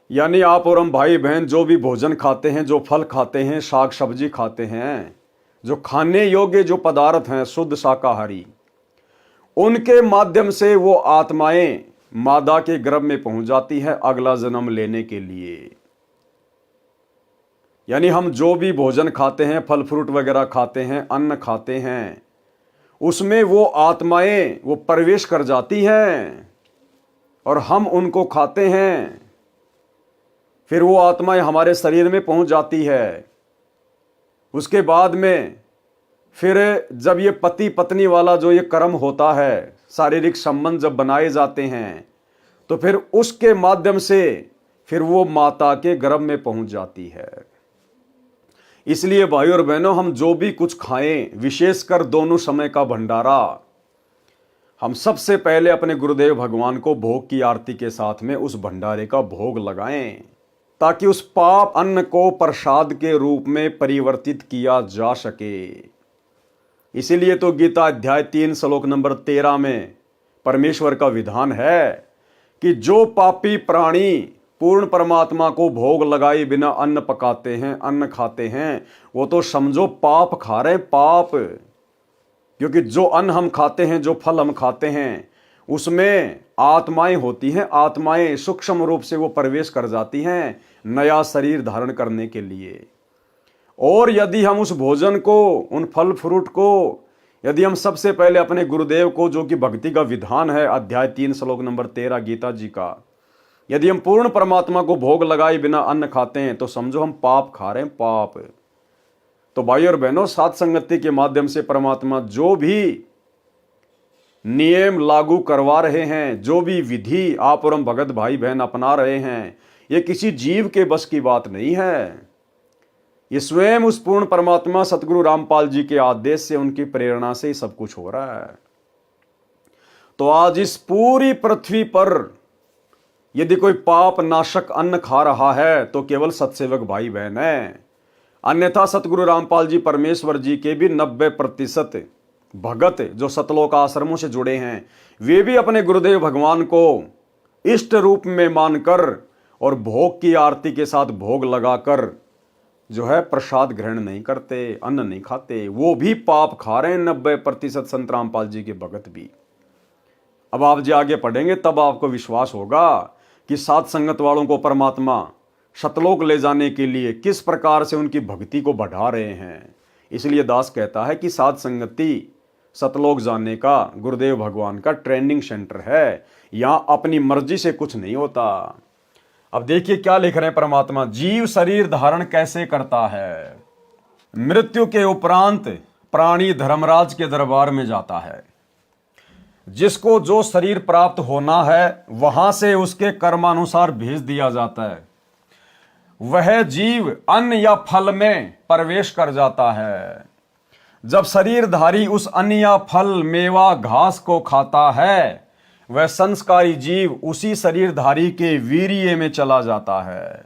यानी आप और हम भाई बहन जो भी भोजन खाते हैं, जो फल खाते हैं, साग सब्जी खाते हैं, जो खाने योग्य जो पदार्थ हैं शुद्ध शाकाहारी, उनके माध्यम से वो आत्माएं मादा के गर्भ में पहुंच जाती है अगला जन्म लेने के लिए। यानी हम जो भी भोजन खाते हैं, फल फ्रूट वगैरह खाते हैं, अन्न खाते हैं, उसमें वो आत्माएं वो प्रवेश कर जाती हैं और हम उनको खाते हैं। फिर वो आत्माएं हमारे शरीर में पहुंच जाती है। उसके बाद में फिर जब ये पति पत्नी वाला जो ये कर्म होता है, शारीरिक संबंध जब बनाए जाते हैं, तो फिर उसके माध्यम से फिर वो माता के गर्भ में पहुंच जाती है। इसलिए भाई और बहनों, हम जो भी कुछ खाएं, विशेषकर दोनों समय का भंडारा, हम सबसे पहले अपने गुरुदेव भगवान को भोग की आरती के साथ में उस भंडारे का भोग लगाएं, ताकि उस पाप अन्न को प्रसाद के रूप में परिवर्तित किया जा सके। इसीलिए तो गीता अध्याय 3 श्लोक नंबर 13 में परमेश्वर का विधान है कि जो पापी प्राणी पूर्ण परमात्मा को भोग लगाए बिना अन्न पकाते हैं, अन्न खाते हैं, वो तो समझो पाप खा रहे हैं, पाप। क्योंकि जो अन्न हम खाते हैं, जो फल हम खाते हैं, उसमें आत्माएं होती हैं। आत्माएं सूक्ष्म रूप से वो प्रवेश कर जाती हैं नया शरीर धारण करने के लिए। और यदि हम उस भोजन को, उन फल फ्रूट को, यदि हम सबसे पहले अपने गुरुदेव को, जो कि भक्ति का विधान है अध्याय 3 श्लोक नंबर 13 गीता जी का, यदि हम पूर्ण परमात्मा को भोग लगाए बिना अन्न खाते हैं, तो समझो हम पाप खा रहे हैं, पाप। तो भाई और बहनों, साथ संगति के माध्यम से परमात्मा जो भी नियम लागू करवा रहे हैं, जो भी विधि आप और हम भगत भाई बहन अपना रहे हैं, ये किसी जीव के बस की बात नहीं है। ये स्वयं उस पूर्ण परमात्मा सतगुरु रामपाल जी के आदेश से, उनकी प्रेरणा से ही सब कुछ हो रहा है। तो आज इस पूरी पृथ्वी पर यदि कोई पाप नाशक अन्न खा रहा है तो केवल सत्सेवक भाई बहन है। अन्यथा सतगुरु रामपाल जी परमेश्वर जी के भी 90% भगत जो सतलोक आश्रमों से जुड़े हैं, वे भी अपने गुरुदेव भगवान को इष्ट रूप में मानकर और भोग की आरती के साथ भोग लगाकर जो है प्रसाद ग्रहण नहीं करते, अन्न नहीं खाते। वो भी पाप खा रहे हैं 90% संत रामपाल जी के भगत भी। अब आप जो आगे पढ़ेंगे तब आपको विश्वास होगा कि साथ संगत वालों को परमात्मा सतलोक ले जाने के लिए किस प्रकार से उनकी भक्ति को बढ़ा रहे हैं। इसलिए दास कहता है कि साथ संगति सतलोक जाने का गुरुदेव भगवान का ट्रेनिंग सेंटर है। यहाँ अपनी मर्जी से कुछ नहीं होता। अब देखिए क्या लिख रहे हैं परमात्मा, जीव शरीर धारण कैसे करता है। मृत्यु के उपरांत प्राणी धर्मराज के दरबार में जाता है। जिसको जो शरीर प्राप्त होना है वहां से उसके कर्मानुसार भेज दिया जाता है। वह जीव अन्न या फल में प्रवेश कर जाता है। जब शरीरधारी उस अन्न या फल, मेवा, घास को खाता है, वह संस्कारी जीव उसी शरीरधारी के वीर्य में चला जाता है।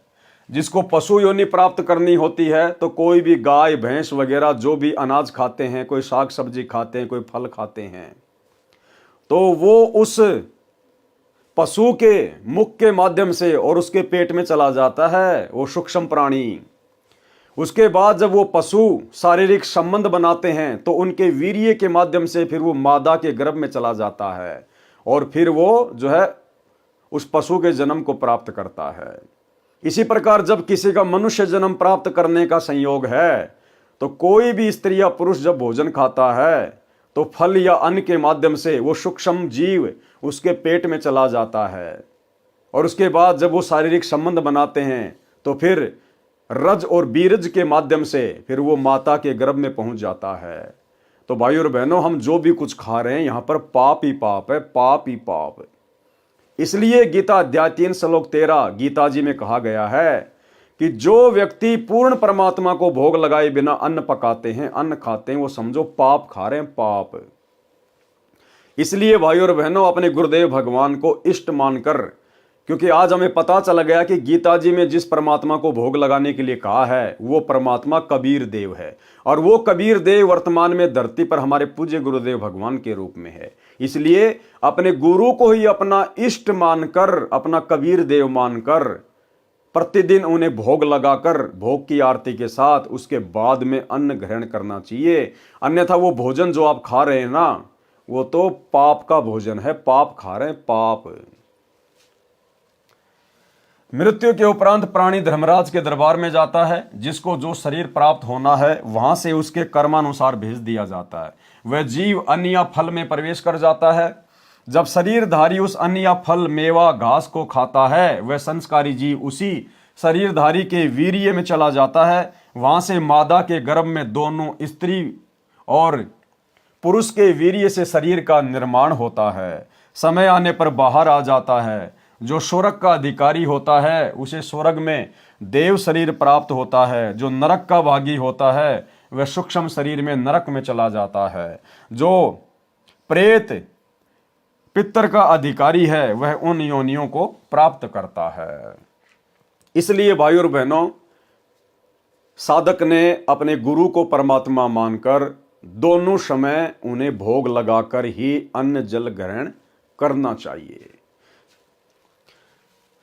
जिसको पशु योनि प्राप्त करनी होती है, तो कोई भी गाय भैंस वगैरह जो भी अनाज खाते हैं, कोई साग सब्जी खाते हैं, कोई फल खाते हैं, तो वो उस पशु के मुख के माध्यम से और उसके पेट में चला जाता है, वो सूक्ष्म प्राणी। उसके बाद जब वो पशु शारीरिक संबंध बनाते हैं तो उनके वीर्य के माध्यम से फिर वो मादा के गर्भ में चला जाता है और फिर वो जो है उस पशु के जन्म को प्राप्त करता है। इसी प्रकार जब किसी का मनुष्य जन्म प्राप्त करने का संयोग है, तो कोई भी स्त्री या पुरुष जब भोजन खाता है तो फल या अन्न के माध्यम से वो सूक्ष्म जीव उसके पेट में चला जाता है और उसके बाद जब वो शारीरिक संबंध बनाते हैं तो फिर रज और बीरज के माध्यम से फिर वो माता के गर्भ में पहुंच जाता है। तो भाई और बहनों, हम जो भी कुछ खा रहे हैं यहां पर पाप ही पाप है, पाप ही पाप। इसलिए गीता अध्याय 3 श्लोक 13 गीता जी में कहा गया है कि जो व्यक्ति पूर्ण परमात्मा को भोग लगाए बिना अन्न पकाते हैं, अन्न खाते हैं, वो समझो पाप खा रहे हैं, पाप। इसलिए भाइयों और बहनों, अपने गुरुदेव भगवान को इष्ट मानकर, क्योंकि आज हमें पता चल गया कि गीता जी में जिस परमात्मा को भोग लगाने के लिए कहा है वो परमात्मा कबीर देव है, और वो कबीर देव वर्तमान में धरती पर हमारे पूज्य गुरुदेव भगवान के रूप में है। इसलिए अपने गुरु को ही अपना इष्ट मानकर, अपना कबीर देव मानकर प्रतिदिन उन्हें भोग लगाकर, भोग की आरती के साथ उसके बाद में अन्न ग्रहण करना चाहिए। अन्यथा वो भोजन जो आप खा रहे हैं ना, वो तो पाप का भोजन है, पाप खा रहे हैं, पाप। मृत्यु के उपरांत प्राणी धर्मराज के दरबार में जाता है। जिसको जो शरीर प्राप्त होना है वहां से उसके कर्मानुसार भेज दिया जाता है। वह जीव अन्न या फल में प्रवेश कर जाता है। जब शरीरधारी उस अन्न या फल, मेवा, घास को खाता है, वह संस्कारी जीव उसी शरीरधारी के वीर्य में चला जाता है। वहां से मादा के गर्भ में दोनों स्त्री और पुरुष के वीर्य से शरीर का निर्माण होता है। समय आने पर बाहर आ जाता है। जो स्वर्ग का अधिकारी होता है उसे स्वर्ग में देव शरीर प्राप्त होता है। जो नरक का भागी होता है वह सूक्ष्म शरीर में नरक में चला जाता है। जो प्रेत पितर का अधिकारी है वह उन योनियों को प्राप्त करता है। इसलिए भाइयों और बहनों, साधक ने अपने गुरु को परमात्मा मानकर दोनों समय उन्हें भोग लगाकर ही अन्न जल ग्रहण करना चाहिए।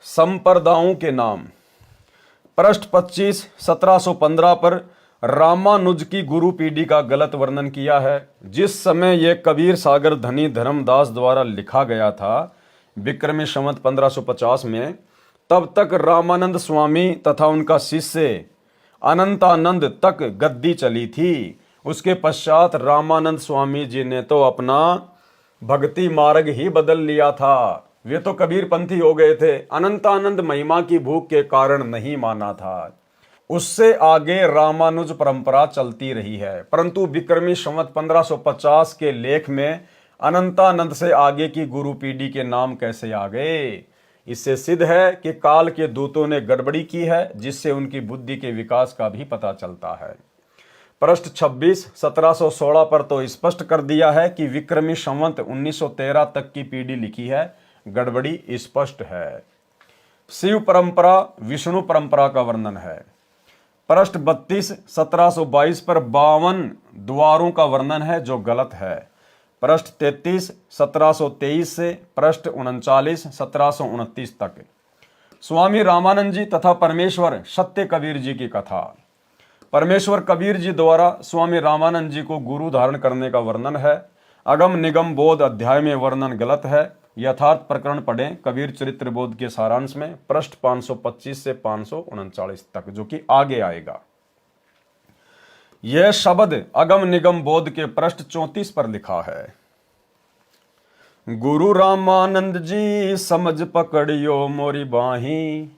संप्रदायों के नाम। पृष्ठ 25 1715 पर रामानुज की गुरु पीढ़ी का गलत वर्णन किया है। जिस समय यह कबीर सागर धनी धर्मदास द्वारा लिखा गया था, विक्रमी संवत 1550 में, तब तक रामानंद स्वामी तथा उनका शिष्य अनंतानंद तक गद्दी चली थी। उसके पश्चात रामानंद स्वामी जी ने तो अपना भक्ति मार्ग ही बदल लिया था। वे तो कबीर पंथी हो गए थे। अनंतानंद महिमा की भूख के कारण नहीं माना था। उससे आगे रामानुज परंपरा चलती रही है। परंतु विक्रमी संवत 1550 के लेख में अनंतानंद से आगे की गुरु पीढ़ी के नाम कैसे आ गए? इससे सिद्ध है कि काल के दूतों ने गड़बड़ी की है, जिससे उनकी बुद्धि के विकास का भी पता चलता है। पृष्ठ 26 1716 पर तो स्पष्ट कर दिया है कि विक्रमी संवत 1913 तक की पीढ़ी लिखी है। गड़बड़ी स्पष्ट है। शिव परंपरा, विष्णु परंपरा का वर्णन है। पृष्ठ 32 1722 पर 52 द्वारों का वर्णन है जो गलत है। पृष्ठ 33 1723 से पृष्ठ 39 1729 तक। स्वामी रामानंद जी तथा परमेश्वर सत्य कबीर जी की कथा। परमेश्वर कबीर जी द्वारा स्वामी रामानंद जी को गुरु धारण करने का वर्णन है। अगम निगम बोध अध्याय में वर्णन गलत है। यथार्थ प्रकरण पढ़ें कबीर चरित्र बोध के सारांश में, पृष्ठ 525 से 539 तक, जो कि आगे आएगा। यह शब्द अगम निगम बोध के पृष्ठ 34 पर लिखा है। गुरु रामानंद जी समझ पकड़ियो मोरी बाही,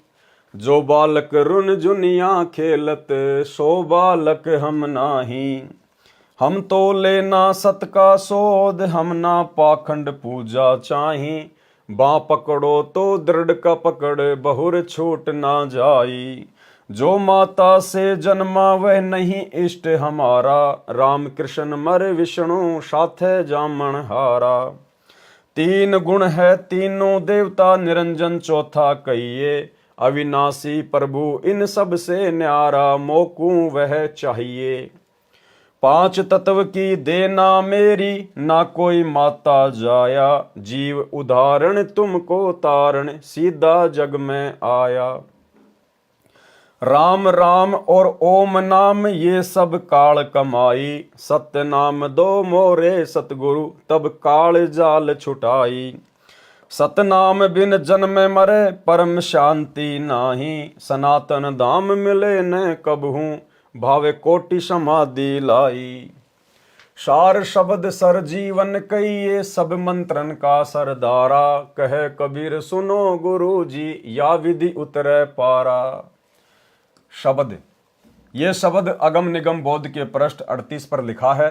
जो बालक रुन जुनिया खेलत सो बालक हम नाही। हम तो लेना सत का सोध, हम ना पाखंड पूजा चाही। बाँ पकड़ो तो दृढ़ का पकड़, बहुर छूट ना जाई। जो माता से जन्मा वह नहीं इष्ट हमारा, राम कृष्ण मर विष्णु साथे जामन हारा। तीन गुण है तीनों देवता, निरंजन चौथा कहिए। अविनाशी प्रभु इन सब से न्यारा, मोकू वह चाहिए। पांच तत्व की देना मेरी, ना कोई माता जाया। जीव उदाहरण तुमको तारण, सीधा जग में आया। राम राम और ओम नाम ये सब काल कमाई। सत्य नाम दो मोरे सतगुरु, तब काल जाल छुटाई। सतनाम बिन जन्म मरे, परम शांति नाही। सनातन धाम मिले न कबहू, भावे कोटि समाधि लाई। सार शब्द सर जीवन कहिए, सब मंत्रन का सरदारा। कहे कबीर सुनो गुरु जी, या विधि उतरे पारा। शब्द, ये शब्द अगम निगम बोध के पृष्ठ 38 पर लिखा है।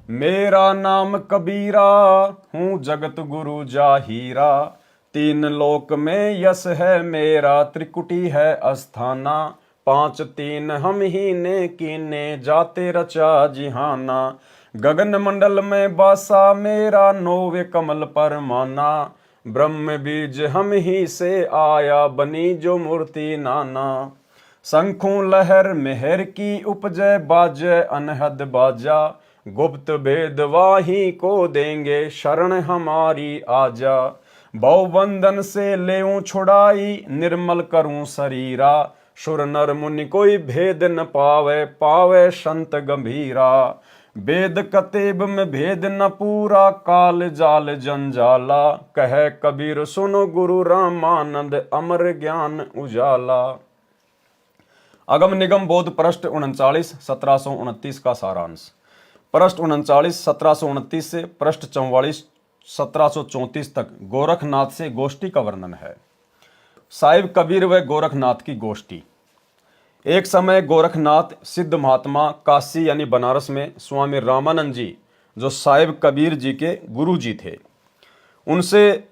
मेरा नाम कबीरा, हूँ जगत गुरु जाहीरा। तीन लोक में यश है मेरा, त्रिकुटी है अस्थाना, पांच तीन हम ही ने कीने, जाते रचा जिहाना। गगन मंडल में बासा मेरा, नौवे कमल पर माना, ब्रह्म बीज हम ही से आया, बनी जो मूर्ति नाना। शंखों लहर मेहर की उपजय, बाजय अनहद बाजा, गुप्त भेद वाही को देंगे, शरण हमारी आजा। भव बंधन से लेऊं छुड़ाई, निर्मल करूं शरीरा, सुर नर मुनि कोई भेद न पावे, पावे संत गंभीरा। वेद कतेब में भेद न पूरा, काल जाल जंजाला, कहे कबीर सुनो गुरु रामानंद, अमर ज्ञान उजाला। अगम निगम बोध पृष्ठ 39 1729 का सारांश। पृष्ठ 39 1729 से पृष्ठ 44 1734 तक गोरखनाथ से गोष्ठी का वर्णन है। साहिब कबीर व गोरखनाथ की गोष्ठी। एक समय गोरखनाथ सिद्ध महात्मा काशी यानी बनारस में स्वामी रामानंद जी, जो साहिब कबीर जी के गुरु जी थे, उनसे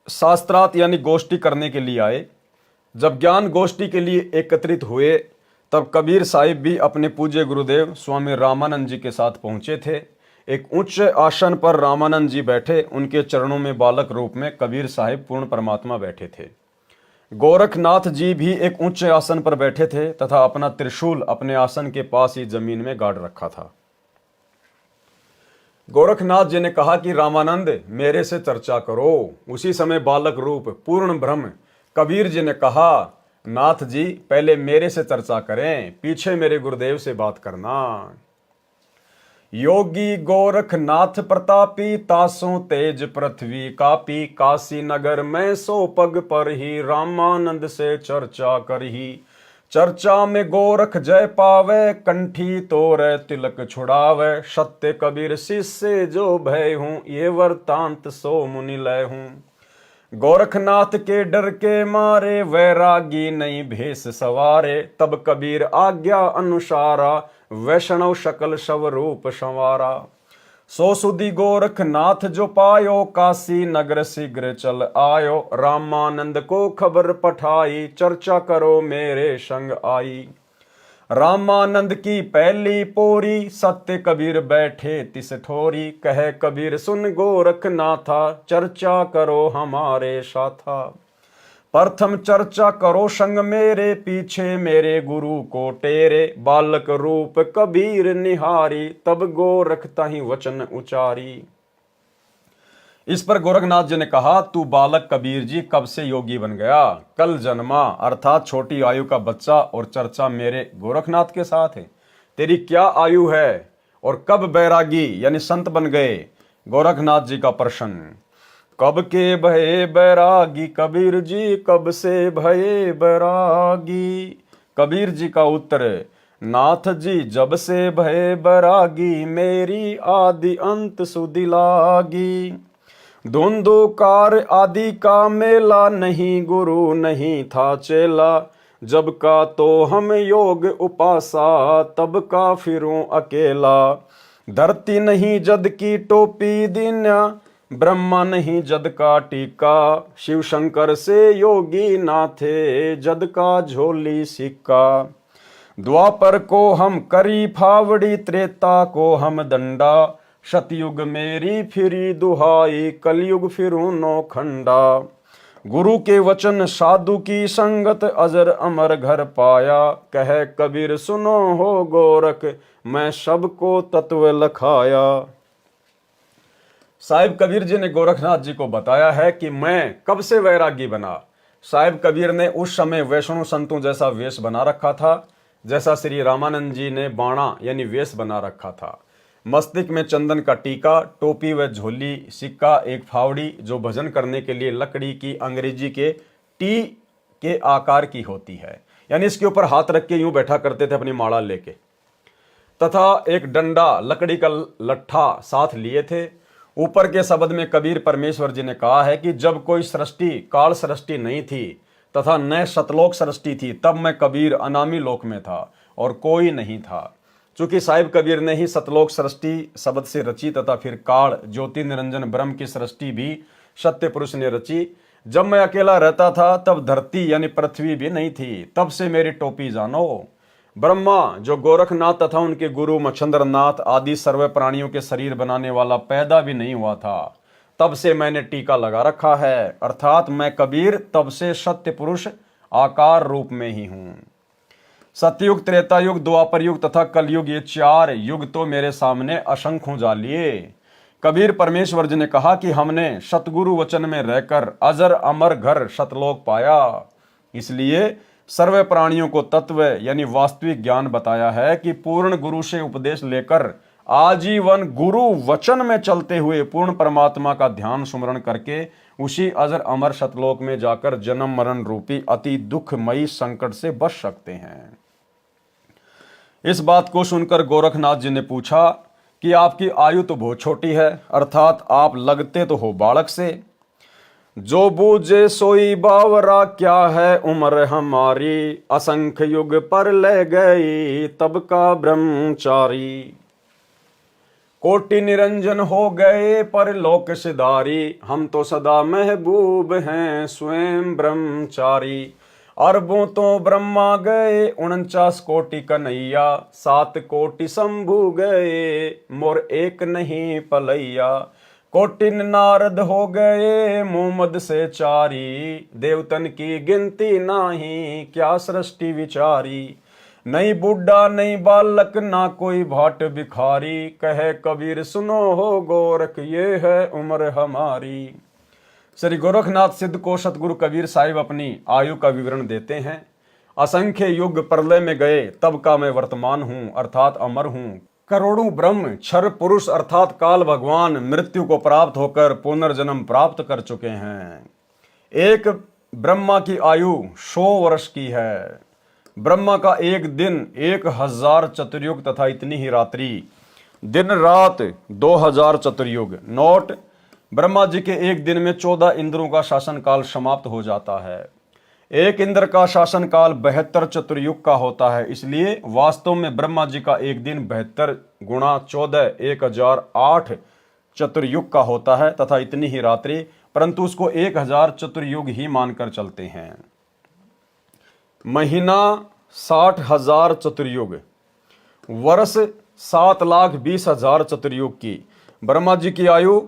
शास्त्रार्थ यानी गोष्ठी करने के लिए आए। जब ज्ञान गोष्ठी के लिए एकत्रित हुए तब कबीर साहिब भी अपने पूज्य गुरुदेव स्वामी रामानंद जी के साथ पहुंचे थे। एक उच्च आसन पर रामानंद जी बैठे, उनके चरणों में बालक रूप में कबीर साहिब पूर्ण परमात्मा बैठे थे। गोरखनाथ जी भी एक उच्च आसन पर बैठे थे तथा अपना त्रिशूल अपने आसन के पास ही जमीन में गाड़ रखा था। गोरखनाथ जी ने कहा कि रामानंद मेरे से चर्चा करो। उसी समय बालक रूप पूर्ण ब्रह्म कबीर जी ने कहा, नाथ जी पहले मेरे से चर्चा करें, पीछे मेरे गुरुदेव से बात करना। योगी गोरखनाथ प्रतापी, तासों तेज पृथ्वी कापी, काशी नगर में सो पग पर ही, रामानंद से चर्चा करही। चर्चा में गोरख जय पावे, कंठी तोरे तिलक छुड़ावे, सत्य कबीर शिष्य जो भय हूँ, ये वृतांत सो मुनि लय हूँ। गोरखनाथ के डर के मारे, वैरागी नहीं भेष सवारे, तब कबीर आज्ञा अनुसारा, वैष्णव शकल शव रूप संवारा। सो सुधी गोरखनाथ जो पायो, काशी नगर शीघ्र चल आयो, रामानंद को खबर पठाई, चर्चा करो मेरे संग आई। रामानंद की पहली पोरी, सत्य कबीर बैठे तिस ठोरी, कहे कबीर सुन गोरखनाथा, चर्चा करो हमारे साथा। प्रथम चर्चा करो संग मेरे, पीछे मेरे गुरु को टेरे, बालक रूप कबीर निहारी, तब गोरख ताहि वचन उचारी। इस पर गोरखनाथ जी ने कहा, तू बालक कबीर जी कब से योगी बन गया? कल जन्मा, अर्थात छोटी आयु का बच्चा, और चर्चा मेरे गोरखनाथ के साथ है। तेरी क्या आयु है और कब बैरागी यानी संत बन गए? गोरखनाथ जी का प्रश्न। कब के भये बैरागी कबीर जी, कब से भये बैरागी? कबीर जी का उत्तर, नाथ जी जब से भये बैरागी, मेरी आदि अंत सुधि लागी। धुंधुकार आदि का मेला, नहीं गुरु नहीं था चेला, जब का तो हम योग उपासा, तब का फिरूं अकेला। धरती नहीं जद की टोपी दीन्या, ब्रह्मा नहीं जद का टीका, शिव शंकर से योगी ना थे, जद का झोली सिक्का। द्वापर को हम करी फावड़ी, त्रेता को हम दंडा, सतयुग मेरी फिरी दुहाई, कलयुग फिरूं नौखंडा। गुरु के वचन साधु की संगत, अजर अमर घर पाया, कहे कबीर सुनो हो गोरख, मैं सबको तत्व लखाया। साहिब कबीर जी ने गोरखनाथ जी को बताया है कि मैं कब से वैरागी बना। साहिब कबीर ने उस समय वैष्णव संतों जैसा वेश बना रखा था, जैसा श्री रामानंद जी ने बाणा यानी वेश बना रखा था। मस्तिष्क में चंदन का टीका, टोपी व झोली, सिक्का, एक फावड़ी जो भजन करने के लिए लकड़ी की, अंग्रेजी के टी के आकार की होती है, यानी इसके ऊपर हाथ रख के यूं बैठा करते थे अपनी माला लेके, तथा एक डंडा लकड़ी का लट्ठा साथ लिए थे। ऊपर के शब्द में कबीर परमेश्वर जी ने कहा है कि जब कोई सृष्टि काल सृष्टि नहीं थी तथा न सतलोक सृष्टि थी, तब मैं कबीर अनामी लोक में था और कोई नहीं था। चूंकि साहिब कबीर ने ही सतलोक सृष्टि शब्द से रची तथा फिर काल ज्योति निरंजन ब्रह्म की सृष्टि भी सत्य पुरुष ने रची, जब मैं अकेला रहता था तब धरती यानी पृथ्वी भी नहीं थी, तब से मेरी टोपी जानो। ब्रह्मा जो गोरखनाथ तथा उनके गुरु मच्छंद्रनाथ आदि सर्व प्राणियों के शरीर बनाने वाला पैदा भी नहीं हुआ था, तब से मैंने टीका लगा रखा है, अर्थात मैं कबीर तब से सत्य पुरुष आकार रूप में ही हूं। सतयुग, त्रेता युग, द्वापर युग तथा कलयुग, ये 4 युग तो मेरे सामने असंख्य जालिए। कबीर परमेश्वर जी ने कहा कि हमने सतगुरु वचन में रहकर अजर अमर घर सतलोक पाया, इसलिए सर्व प्राणियों को तत्व यानी वास्तविक ज्ञान बताया है कि पूर्ण गुरु से उपदेश लेकर आजीवन गुरु वचन में चलते हुए पूर्ण परमात्मा का ध्यान सुमरण करके उसी अजर अमर सतलोक में जाकर जन्म मरण रूपी अति दुखमयी संकट से बच सकते हैं। इस बात को सुनकर गोरखनाथ जी ने पूछा कि आपकी आयु तो बहुत छोटी है, अर्थात आप लगते तो हो बालक से। जो बूझे सोई बावरा, क्या है उम्र हमारी, असंख्य युग पर ले गई तब का ब्रह्मचारी। कोटि निरंजन हो गए पर लोक सिधारी, हम तो सदा महबूब हैं स्वयं ब्रह्मचारी। अरबों तो ब्रह्मा गए 49 कोटि कन्हैया, 7 कोटि शंभु गए मोर एक नहीं पलैया। कोटिन नारद हो गए मोहम्मद से चारी, देवतन की गिनती नाही क्या सृष्टि विचारी। नहीं बूढ़ा नहीं बालक ना कोई भाट भिखारी, कहे कबीर सुनो हो गोरख ये है उम्र हमारी। श्री गोरखनाथ सिद्ध को सतगुरु कबीर साहिब अपनी आयु का विवरण देते हैं। असंख्य युग प्रलय में गए तब का मैं वर्तमान हूँ, अर्थात अमर हूँ। करोड़ों ब्रह्म क्षर पुरुष अर्थात काल भगवान मृत्यु को प्राप्त होकर पुनर्जन्म प्राप्त कर चुके हैं। एक ब्रह्मा की आयु 100 वर्ष की है। ब्रह्मा का एक दिन 1000 चतुर्युग तथा इतनी ही रात्रि, दिन रात 2000 चतुर्युग। नोट, ब्रह्मा जी के एक दिन में 14 इंद्रों का शासन काल समाप्त हो जाता है। एक इंद्र का शासन काल 72 चतुर्युग का होता है, इसलिए वास्तव में ब्रह्मा जी का एक दिन 72 गुणा 14 1008 चतुर्युग का होता है तथा इतनी ही रात्रि, परंतु उसको 1000 चतुर्युग ही मानकर चलते हैं। महीना 60,000 चतुर्युग, वर्ष 7,20,000 चतुर्युग की। ब्रह्मा जी की आयु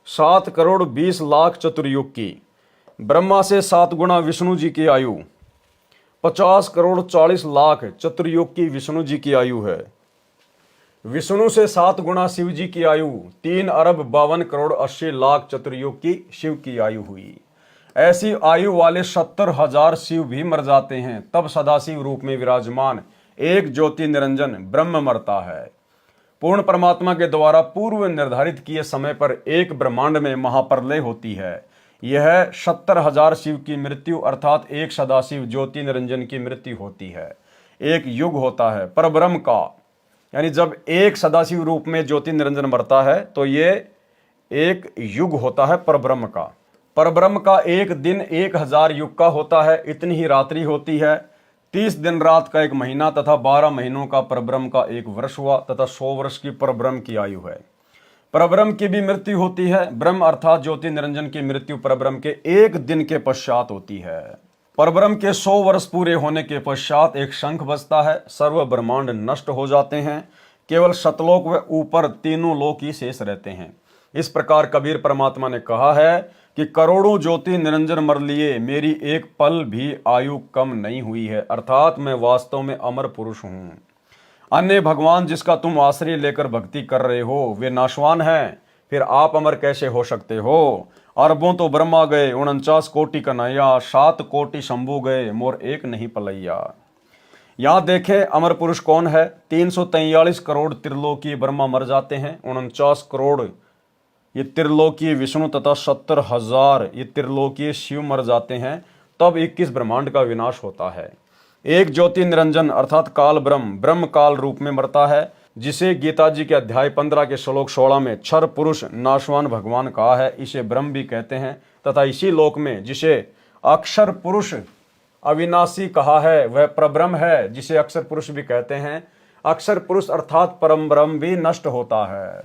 7 करोड़ 20 लाख चतुर्युग की। ब्रह्मा से 7 गुणा विष्णु जी की आयु 50 करोड़ 40 लाख चतुर्युग की विष्णु जी की आयु है। विष्णु से 7 गुणा शिव जी की आयु 3 अरब 52 करोड़ 80 लाख चतुर्युग की शिव की आयु हुई। ऐसी आयु वाले 70,000 शिव भी मर जाते हैं, तब सदाशिव रूप में विराजमान एक ज्योति निरंजन ब्रह्म मरता है। पूर्ण परमात्मा के द्वारा पूर्व निर्धारित किए समय पर एक ब्रह्मांड में महाप्रलय होती है। यह 70,000 शिव की मृत्यु अर्थात एक सदाशिव ज्योति निरंजन की मृत्यु होती है। एक युग होता है परब्रह्म का, यानी जब एक सदाशिव रूप में ज्योति निरंजन मरता है तो ये एक युग होता है परब्रह्म का। परब्रह्म का एक दिन 1000 युग का होता है, इतनी ही रात्रि होती है। 30 दिन रात का एक महीना तथा 12 महीनों का परब्रह्म का एक वर्ष हुआ तथा 100 वर्ष की परब्रह्म की आयु है। परब्रह्म की भी मृत्यु होती है। ब्रह्म अर्थात ज्योति निरंजन की मृत्यु परब्रह्म के एक दिन के पश्चात होती है। परब्रह्म के 100 वर्ष पूरे होने के पश्चात एक शंख बजता है, सर्व ब्रह्मांड नष्ट हो जाते हैं, केवल सतलोक व ऊपर तीनों लोक ही शेष रहते हैं। इस प्रकार कबीर परमात्मा ने कहा है कि करोड़ों ज्योति निरंजन मर लिए, मेरी एक पल भी आयु कम नहीं हुई है, अर्थात मैं वास्तव में अमर पुरुष हूँ। अन्य भगवान जिसका तुम आश्रय लेकर भक्ति कर रहे हो वे नाशवान हैं, फिर आप अमर कैसे हो सकते हो? अरबों तो ब्रह्मा गए 49 कोटि कन्हैया, 7 कोटि शंभु गए मोर एक नहीं पलैया। यहाँ देखें अमर पुरुष कौन है। 343 करोड़ त्रिलोकी ब्रह्मा मर जाते हैं, 49 करोड़ ये त्रिलोकी विष्णु तथा 70,000 ये त्रिलोकी शिव मर जाते हैं, तब 21 ब्रह्मांड का विनाश होता है। एक ज्योति निरंजन अर्थात काल ब्रह्म ब्रह्म काल रूप में मरता है, जिसे गीता जी के अध्याय 15 के श्लोक 16 में क्षर पुरुष नाशवान भगवान कहा है, इसे ब्रह्म भी कहते हैं। तथा इसी लोक में जिसे अक्षर पुरुष अविनाशी कहा है वह परब्रह्म है, जिसे अक्षर पुरुष भी कहते हैं। अक्षर पुरुष अर्थात परम ब्रह्म भी नष्ट होता है।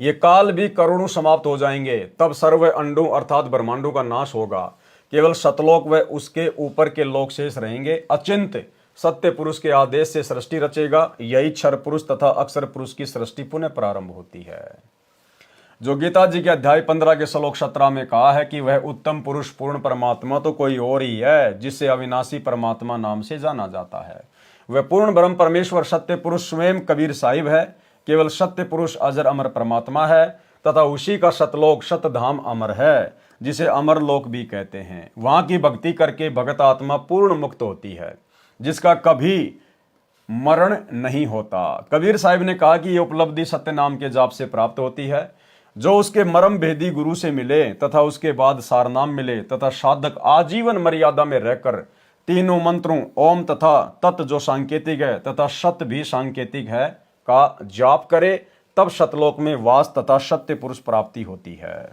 ये काल भी करोड़ों समाप्त हो जाएंगे, तब सर्व अंडों अर्थात ब्रह्मांडों का नाश होगा। केवल सतलोक व उसके ऊपर के लोक शेष रहेंगे। अचिंत्य सत्य पुरुष के आदेश से सृष्टि रचेगा। यही क्षर पुरुष तथा अक्षर पुरुष की सृष्टि पुनः प्रारंभ होती है। जो गीता जी के अध्याय 15 के श्लोक 17 में कहा है कि वह उत्तम पुरुष पूर्ण परमात्मा तो कोई और ही है, जिसे अविनाशी परमात्मा नाम से जाना जाता है। वह पूर्ण ब्रह्म परमेश्वर सत्य पुरुष स्वयं कबीर साहिब है। केवल सत्य पुरुष अजर अमर परमात्मा है तथा उसी का सतलोक सतधाम अमर है, जिसे अमर लोक भी कहते हैं। वहां की भक्ति करके भगत आत्मा पूर्ण मुक्त होती है, जिसका कभी मरण नहीं होता। कबीर साहिब ने कहा कि यह उपलब्धि सत्य नाम के जाप से प्राप्त होती है। जो उसके मर्म भेदी गुरु से मिले तथा उसके बाद सारनाम मिले तथा साधक आजीवन मर्यादा में रहकर तीनों मंत्रों ओम तथा तत् जो सांकेतिक है तथा सत भी सांकेतिक है का जाप करे, तब सतलोक में वास तथा सत्य पुरुष प्राप्ति होती है।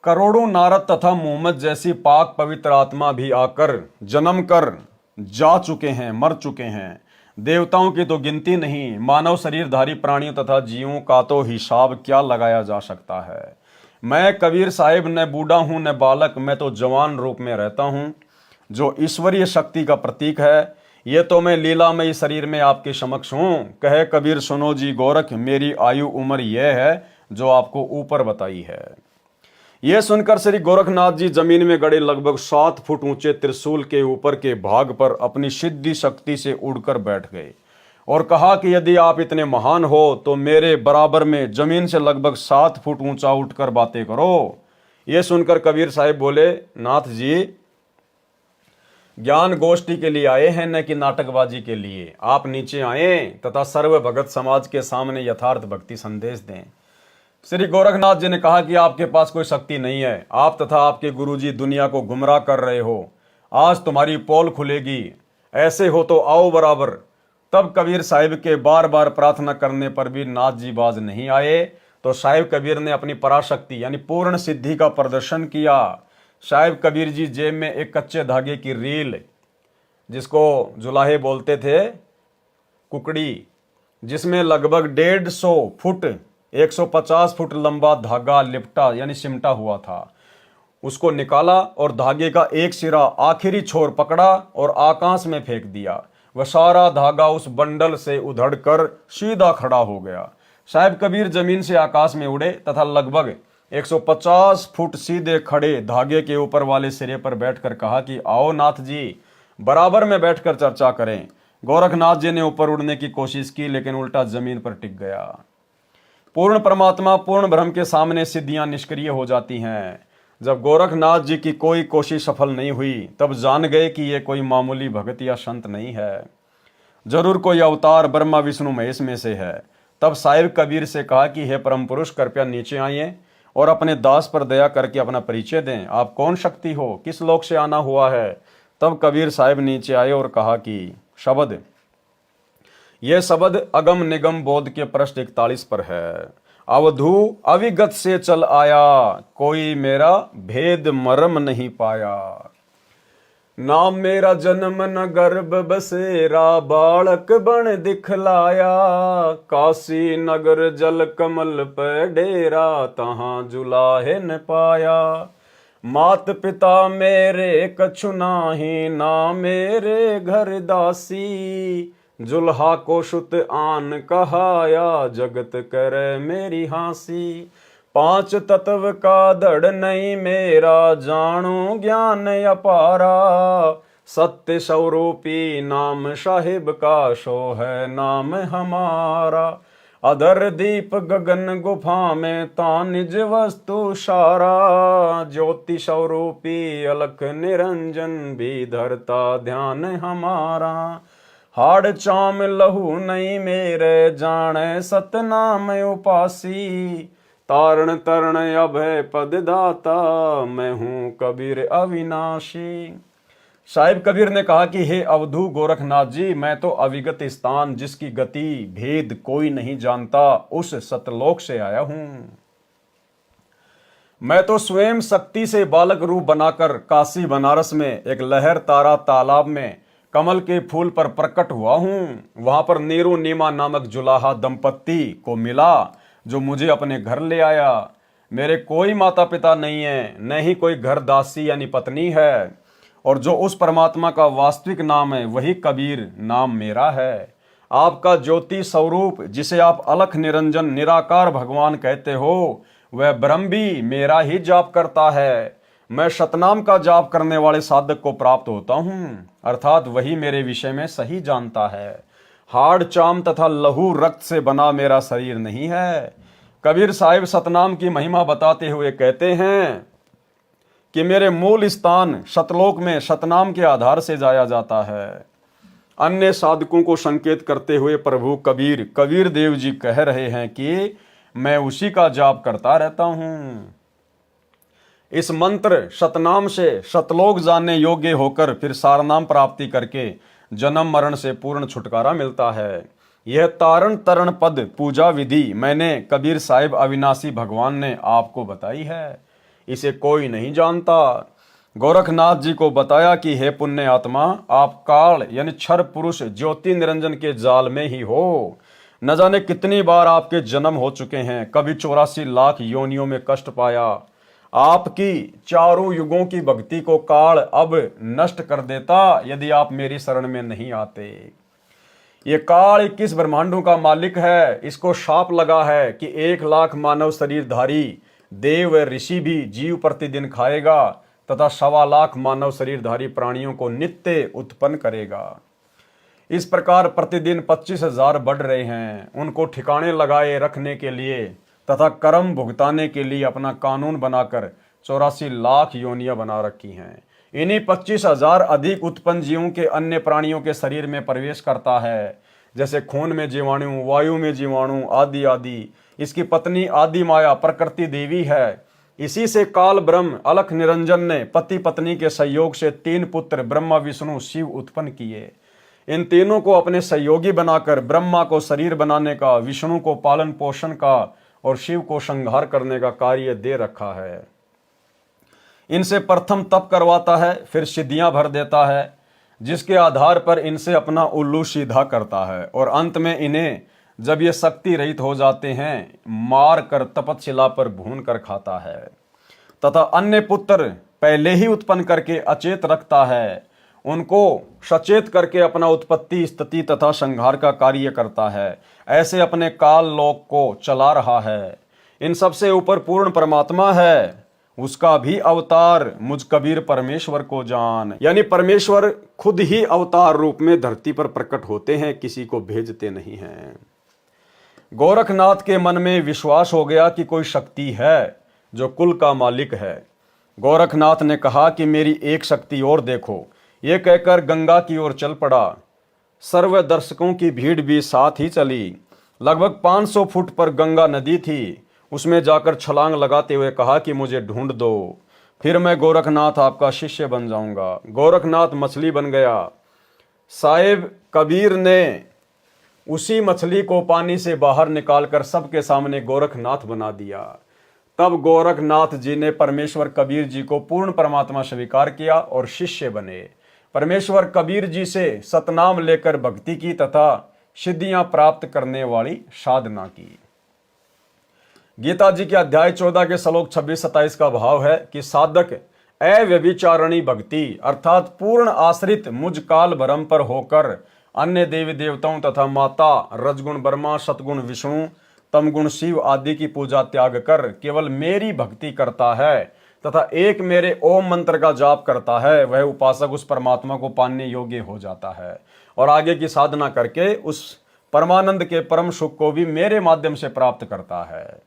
करोड़ों नारद तथा मोहम्मद जैसी पाक पवित्र आत्मा भी आकर जन्म कर जा चुके हैं, मर चुके हैं। देवताओं की तो गिनती नहीं, मानव शरीरधारी प्राणियों तथा जीवों का तो हिसाब क्या लगाया जा सकता है। मैं कबीर साहिब न बूढ़ा हूं न बालक, मैं तो जवान रूप में रहता हूं, जो ईश्वरीय शक्ति का प्रतीक है। ये तो मैं लीलामयी शरीर में आपके समक्ष हूं। कहे कबीर सुनो जी गोरख, मेरी आयु उम्र यह है जो आपको ऊपर बताई है। यह सुनकर श्री गोरखनाथ जी जमीन में गड़े लगभग 7 फुट ऊंचे त्रिशूल के ऊपर के भाग पर अपनी सिद्धि शक्ति से उड़कर बैठ गए और कहा कि यदि आप इतने महान हो तो मेरे बराबर में जमीन से लगभग 7 फुट ऊंचा उठकर बातें करो। यह सुनकर कबीर साहिब बोले, नाथ जी ज्ञान गोष्ठी के लिए आए हैं, न कि नाटकबाजी के लिए। आप नीचे आए तथा सर्व भगत समाज के सामने यथार्थ भक्ति संदेश दें। श्री गोरखनाथ जी ने कहा कि आपके पास कोई शक्ति नहीं है। आप तथा आपके गुरुजी दुनिया को गुमराह कर रहे हो। आज तुम्हारी पोल खुलेगी, ऐसे हो तो आओ बराबर। तब कबीर साहिब के बार बार प्रार्थना करने पर भी नाथ जी बाज नहीं आए, तो साहिब कबीर ने अपनी पराशक्ति यानी पूर्ण सिद्धि का प्रदर्शन किया। साहिब कबीर जी जेब में एक कच्चे धागे की रील, जिसको जुलाहे बोलते थे, कुकड़ी, जिसमें लगभग 150 फुट 150 फुट लंबा धागा लिपटा यानी सिमटा हुआ था, उसको निकाला और धागे का एक सिरा आखिरी छोर पकड़ा और आकाश में फेंक दिया। वह सारा धागा उस बंडल से उधड़कर सीधा खड़ा हो गया। साहिब कबीर जमीन से आकाश में उड़े तथा लगभग 150 फुट सीधे खड़े धागे के ऊपर वाले सिरे पर बैठकर कहा कि आओ नाथ जी बराबर में बैठकर चर्चा करें। गोरखनाथ जी ने ऊपर उड़ने की कोशिश की, लेकिन उल्टा जमीन पर टिक गया। पूर्ण परमात्मा पूर्ण ब्रह्म के सामने सिद्धियां निष्क्रिय हो जाती हैं। जब गोरखनाथ जी की कोई कोशिश सफल नहीं हुई, तब जान गए कि ये कोई मामूली भगत या संत नहीं है, जरूर कोई अवतार ब्रह्मा विष्णु महेश में से है। तब साहिब कबीर से कहा कि हे परम पुरुष, कृपया नीचे आइए और अपने दास पर दया करके अपना परिचय दें। आप कौन शक्ति हो, किस लोक से आना हुआ है। तब कबीर साहिब नीचे आए और कहा कि शब्द, यह शब्द अगम निगम बोध के पृष्ठ 41 पर है। अवधू अविगत से चल आया, कोई मेरा भेद मर्म नहीं पाया। नाम मेरा जन्म न गर्भ बसेरा, बालक बन दिखलाया। काशी नगर जल कमल पे डेरा, तहां जुलाहे न पाया। मात पिता मेरे कछु नाही, ना मेरे घर दासी। जुल्हा को शुत आन कहाया, जगत करे मेरी हांसी। 5 तत्व का दृढ़ नहीं मेरा, जानो ज्ञान अपारा। सत्य स्वरूपी नाम साहिब का, सो है नाम हमारा। अधर दीप गगन गुफा में, ता निज वस्तु सारा। ज्योति स्वरूपी अलख निरंजन, भी धरता ध्यान हमारा। हाड़ चाम लहू नहीं मेरे, जाने सतनाम उपासी। तारण तरण अभय पद दाता, मैं हूं कबीर अविनाशी। साहिब कबीर ने कहा कि हे अवधू गोरखनाथ जी, मैं तो अविगत स्थान, जिसकी गति भेद कोई नहीं जानता, उस सतलोक से आया हूं। मैं तो स्वयं शक्ति से बालक रूप बनाकर काशी बनारस में एक लहर तारा तालाब में कमल के फूल पर प्रकट हुआ हूं। वहां पर नीरू नीमा नामक जुलाहा दंपत्ति को मिला। जो मुझे अपने घर ले आया। मेरे कोई माता पिता नहीं है, न ही कोई घर दासी यानी पत्नी है, और जो उस परमात्मा का वास्तविक नाम है वही कबीर नाम मेरा है। आपका ज्योति स्वरूप जिसे आप अलख निरंजन निराकार भगवान कहते हो, वह ब्रह्म भी मेरा ही जाप करता है। मैं शतनाम का जाप करने वाले साधक को प्राप्त होता हूँ, अर्थात वही मेरे विषय में सही जानता है। हाड़ चाम तथा लहू रक्त से बना मेरा शरीर नहीं है। कबीर साहिब सतनाम की महिमा बताते हुए कहते हैं कि मेरे मूल स्थान शतलोक में शतनाम के आधार से जाया जाता है। अन्य साधकों को संकेत करते हुए प्रभु कबीर देव जी कह रहे हैं कि मैं उसी का जाप करता रहता हूं। इस मंत्र शतनाम से शतलोक जाने योग्य होकर फिर सारनाम प्राप्ति करके जन्म मरण से पूर्ण छुटकारा मिलता है। यह तारण तरण पद पूजा विधि मैंने कबीर साहिब अविनाशी भगवान ने आपको बताई है, इसे कोई नहीं जानता। गोरखनाथ जी को बताया कि हे पुण्य आत्मा, आप काल यानी क्षर पुरुष ज्योति निरंजन के जाल में ही हो। न जाने कितनी बार आपके जन्म हो चुके हैं, कभी 84 लाख योनियों में कष्ट पाया। आपकी चारों युगों की भक्ति को काल अब नष्ट कर देता यदि आप मेरी शरण में नहीं आते। ये काल 21 ब्रह्मांडों का मालिक है। इसको शाप लगा है कि 1 लाख मानव शरीरधारी देव व ऋषि भी जीव प्रतिदिन खाएगा तथा 1.25 लाख मानव शरीरधारी प्राणियों को नित्य उत्पन्न करेगा। इस प्रकार प्रतिदिन 25,000 बढ़ रहे हैं। उनको ठिकाने लगाए रखने के लिए तथा कर्म भुगताने के लिए अपना कानून बनाकर 84 लाख योनियां बना रखी हैं। इन्हीं 25,000 अधिक उत्पन्न जीवों के अन्य प्राणियों के शरीर में प्रवेश करता है, जैसे खून में जीवाणु, वायु में जीवाणु आदि आदि। इसकी पत्नी आदि माया प्रकृति देवी है। इसी से काल ब्रह्म अलख निरंजन ने पति पत्नी के सहयोग से 3 पुत्र ब्रह्मा विष्णु शिव उत्पन्न किए। इन तीनों को अपने सहयोगी बनाकर ब्रह्मा को शरीर बनाने का, विष्णु को पालन पोषण का और शिव को संहार करने का कार्य दे रखा है। इनसे प्रथम तप करवाता है, फिर सिद्धियां भर देता है, जिसके आधार पर इनसे अपना उल्लू सीधा करता है, और अंत में इन्हें जब ये शक्ति रहित हो जाते हैं मार कर तपतशिला पर भून कर खाता है, तथा अन्य पुत्र पहले ही उत्पन्न करके अचेत रखता है। उनको सचेत करके अपना उत्पत्ति स्थिति तथा संहार का कार्य करता है। ऐसे अपने काल लोक को चला रहा है। इन सबसे ऊपर पूर्ण परमात्मा है, उसका भी अवतार मुझ कबीर परमेश्वर को जान। यानी परमेश्वर खुद ही अवतार रूप में धरती पर प्रकट होते हैं, किसी को भेजते नहीं हैं। गोरखनाथ के मन में विश्वास हो गया कि कोई शक्ति है जो कुल का मालिक है। गोरखनाथ ने कहा कि मेरी एक शक्ति और देखो। ये कहकर गंगा की ओर चल पड़ा। सर्व दर्शकों की भीड़ भी साथ ही चली। लगभग 500 फुट पर गंगा नदी थी। उसमें जाकर छलांग लगाते हुए कहा कि मुझे ढूंढ दो, फिर मैं गोरखनाथ आपका शिष्य बन जाऊंगा। गोरखनाथ मछली बन गया। साहिब कबीर ने उसी मछली को पानी से बाहर निकालकर सबके सामने गोरखनाथ बना दिया। तब गोरखनाथ जी ने परमेश्वर कबीर जी को पूर्ण परमात्मा स्वीकार किया और शिष्य बने। परमेश्वर कबीर जी से सतनाम लेकर भक्ति की तथा सिद्धियां प्राप्त करने वाली साधना की। गीता जी के अध्याय 14 के श्लोक 26-27 का भाव है कि साधक अव्यभिचारिणी भक्ति अर्थात पूर्ण आश्रित मुझ काल भ्रम पर होकर अन्य देवी देवताओं तथा माता रजगुण ब्रह्मा, सतगुण विष्णु, तमगुण शिव आदि की पूजा त्याग कर केवल मेरी भक्ति करता है तथा एक मेरे ओम मंत्र का जाप करता है, वह उपासक उस परमात्मा को पाने योग्य हो जाता है और आगे की साधना करके उस परमानंद के परम सुख को भी मेरे माध्यम से प्राप्त करता है।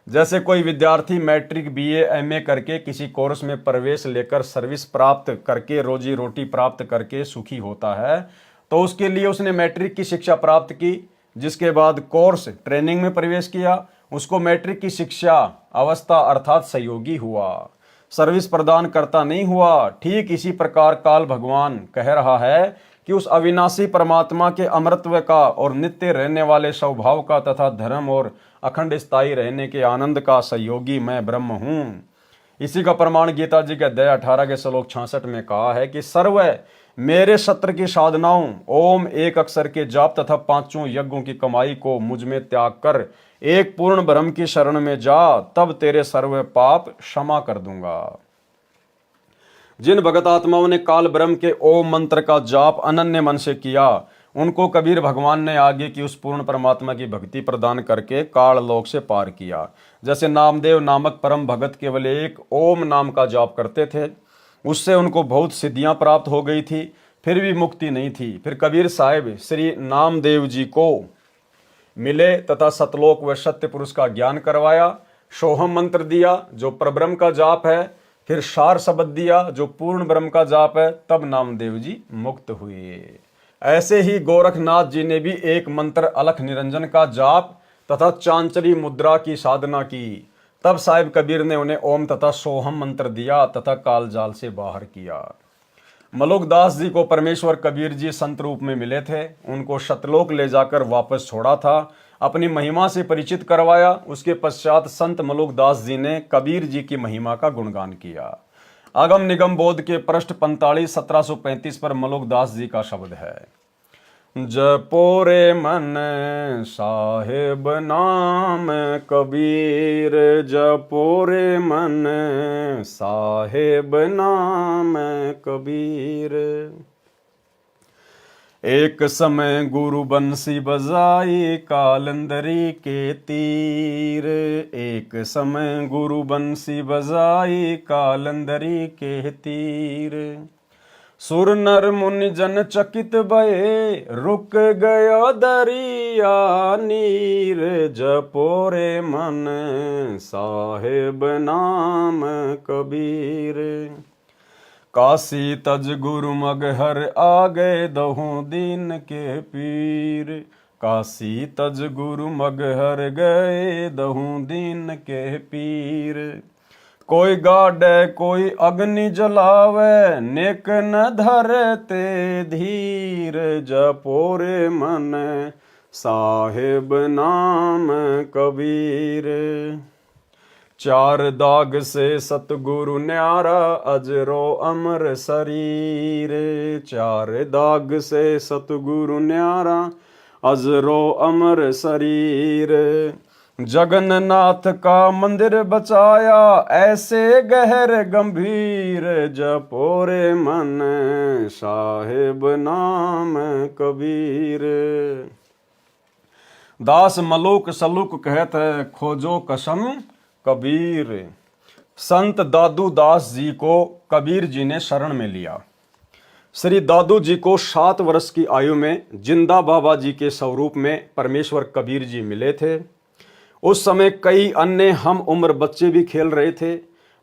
जैसे कोई विद्यार्थी मैट्रिक बीए एमए करके किसी कोर्स में प्रवेश लेकर सर्विस प्राप्त करके रोजी रोटी प्राप्त करके सुखी होता है, तो उसके लिए उसने मैट्रिक की शिक्षा प्राप्त की, जिसके बाद कोर्स ट्रेनिंग में प्रवेश किया, उसको मैट्रिक की शिक्षा अवस्था अर्थात सहयोगी हुआ, सर्विस प्रदान करता नहीं हुआ। ठीक इसी प्रकार काल भगवान कह रहा है कि उस अविनाशी परमात्मा के अमृतत्व का और नित्य रहने वाले स्वभाव का तथा धर्म और अखंड स्थायी रहने के आनंद का सहयोगी मैं ब्रह्म हूँ। इसी का प्रमाण गीता जी के अध्याय 18 के श्लोक 66 में कहा है कि सर्व मेरे सत्र की साधनाओं, ओम एक अक्षर के जाप तथा पांचों यज्ञों की कमाई को मुझ में त्याग कर एक पूर्ण ब्रह्म की शरण में जा, तब तेरे सर्व पाप क्षमा कर दूंगा। जिन भगत आत्माओं ने काल ब्रह्म के ओम मंत्र का जाप अनन्य मन से किया, उनको कबीर भगवान ने आगे की उस पूर्ण परमात्मा की भक्ति प्रदान करके काल लोक से पार किया। जैसे नामदेव नामक परम भगत केवल एक ओम नाम का जाप करते थे, उससे उनको बहुत सिद्धियां प्राप्त हो गई थी, फिर भी मुक्ति नहीं थी। फिर कबीर साहिब श्री नामदेव जी को मिले तथा सतलोक व सत्य पुरुष का ज्ञान करवाया, सोहम मंत्र दिया जो परब्रह्म का जाप है, फिर सार शब्द दिया जो पूर्ण ब्रह्म का जाप है, तब नामदेव जी मुक्त हुए। ऐसे ही गोरखनाथ जी ने भी एक मंत्र अलख निरंजन का जाप तथा चांचली मुद्रा की साधना की, तब साहिब कबीर ने उन्हें ओम तथा सोहम मंत्र दिया तथा काल जाल से बाहर किया। मलुकदास जी को परमेश्वर कबीर जी संत रूप में मिले थे, उनको सतलोक ले जाकर वापस छोड़ा था, अपनी महिमा से परिचित करवाया। उसके पश्चात संत मलुकदास जी ने कबीर जी की महिमा का गुणगान किया। अगम निगम बोध के पृष्ठ 45 1735 पर मलुकदास जी का शब्द है, जपो रे मन साहेब नाम कबीर, जपो रे मन साहेब नाम कबीर। एक समय गुरु बंसी बजाई कालंदरी के तीर, एक समय गुरु बंसी बजाई कालंदरी के तीर। सुर नर मुनि जन चकित भये, रुक गयो दरिया नीर, जपो रे मन साहेब नाम कबीर। काशी तज गुरु मगहर आ गए दहु दीन के पीर, काशी तज गुरु मगहर गए दहु दीन के पीर। कोई गाड़े कोई अग्नि जलावे, नेक न धरते धीर, जपो रे मन साहेब नाम कबीर। चार दाग से सतगुरु न्यारा, अजरो अमर शरीर, चार दाग से सतगुरु न्यारा, अजरो अमर शरीर। जगन्नाथ का मंदिर बचाया, ऐसे गहर गंभीर, जपो रे मन साहेब नाम कबीर। दास मलुक सलुक कहत है, खोजो कसम कबीर। संत दादू दास जी को कबीर जी ने शरण में लिया। श्री दादू जी को 7 वर्ष की आयु में जिंदा बाबा जी के स्वरूप में परमेश्वर कबीर जी मिले थे। उस समय कई अन्य हम उम्र बच्चे भी खेल रहे थे।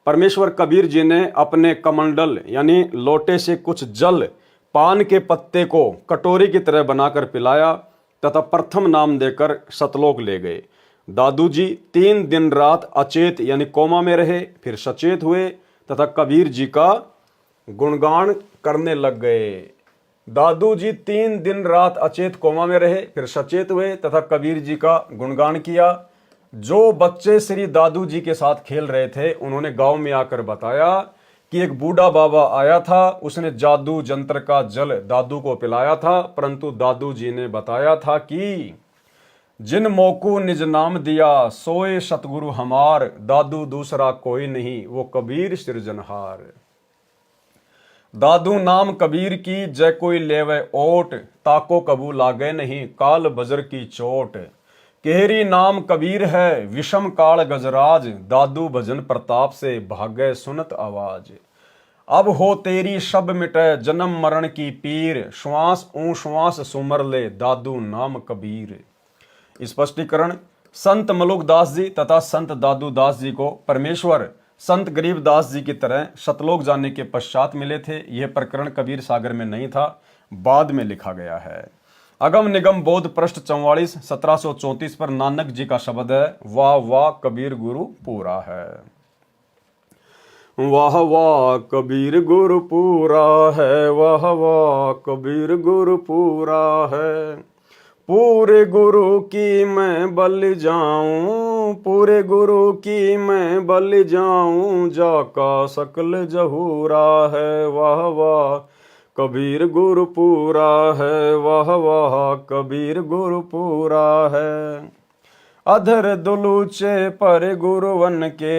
परमेश्वर कबीर जी ने अपने कमंडल यानी लोटे से कुछ जल पान के पत्ते को कटोरी की तरह बनाकर पिलाया तथा प्रथम नाम देकर सतलोक ले गए। दादू जी 3 दिन रात अचेत यानी कोमा में रहे, फिर सचेत हुए तथा कबीर जी का गुणगान करने लग गए। दादू जी 3 दिन रात अचेत कोमा में रहे, फिर सचेत हुए तथा कबीर जी का गुणगान किया। जो बच्चे श्री दादू जी के साथ खेल रहे थे, उन्होंने गांव में आकर बताया कि एक बूढ़ा बाबा आया था, उसने जादू जंत्र का जल दादू को पिलाया था, परंतु दादू जी ने बताया था कि जिन मोकू निज नाम दिया, सोए सतगुरु हमार, दादू दूसरा कोई नहीं, वो कबीर सृजनहार। दादू नाम कबीर की, जय कोई लेवे ओट, ताको कबू लागे नहीं, काल बजर की चोट। केहरी नाम कबीर है, विषम काल गजराज, दादू भजन प्रताप से भागे सुनत आवाज। अब हो तेरी शब मिटे जन्म मरण की पीर, श्वास ऊ श्वास सुमर ले दादू नाम कबीर। स्पष्टीकरण, संत मलुकदास जी तथा संत दादू दास जी को परमेश्वर संत गरीबदास जी की तरह सतलोक जाने के पश्चात मिले थे। यह प्रकरण कबीर सागर में नहीं था, बाद में लिखा गया है। अगम निगम बोध पृष्ठ 44 1734 पर नानक जी का शब्द है, वाह वाह कबीर गुरु पूरा है। वाह वाह कबीर गुरु पूरा है, वाह वाह कबीर गुरु पूरा है। पूरे गुरु की मैं बल जाऊं, पूरे गुरु की मैं बल जाऊं, जाका सकल जहूरा है। वाह वाह कबीर गुरु पूरा है, वाह वाह कबीर गुरु पूरा है। अधर दलूचे पर गुरुवन के,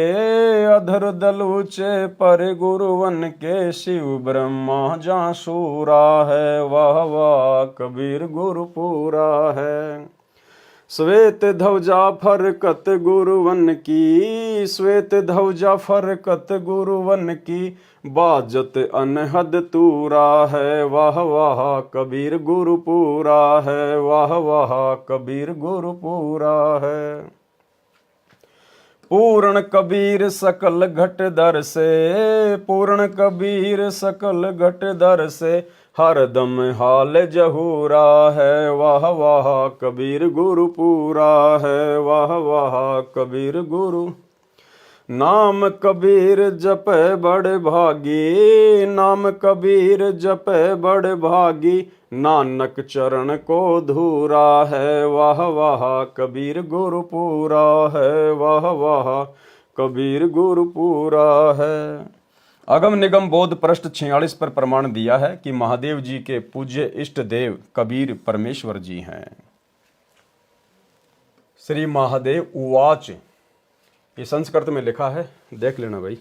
अधर दलूचे पर गुरुवन के, शिव ब्रह्मा जा सूरा है, वाह वाह कबीर गुरु पूरा है। श्वेत ध्वजा फरकत गुरुवन की, श्वेत ध्वजा फरकत गुरुवन की, बाजत अनहद तूरा है, वाह वाह कबीर गुरु पूरा है, वाह वाह कबीर गुरु पूरा है। पूर्ण कबीर सकल घट दर से, पूर्ण कबीर सकल घट दर से, हर दम हाल जहूरा है, वाह वाह कबीर गुरु पूरा है, वाह वाह कबीर गुरु। नाम कबीर जपे बड़े भागी, नाम कबीर जपे बड़े भागी, नानक चरण को धूरा है, वाह वाह कबीर गुरु पूरा है, वाह वाह कबीर गुरु पूरा है। अगम निगम बोध पृष्ठ 46 पर प्रमाण दिया है कि महादेव जी के पूज्य इष्ट देव कबीर परमेश्वर जी हैं। श्री महादेव उवाच, ये संस्कृत में लिखा है, देख लेना भाई।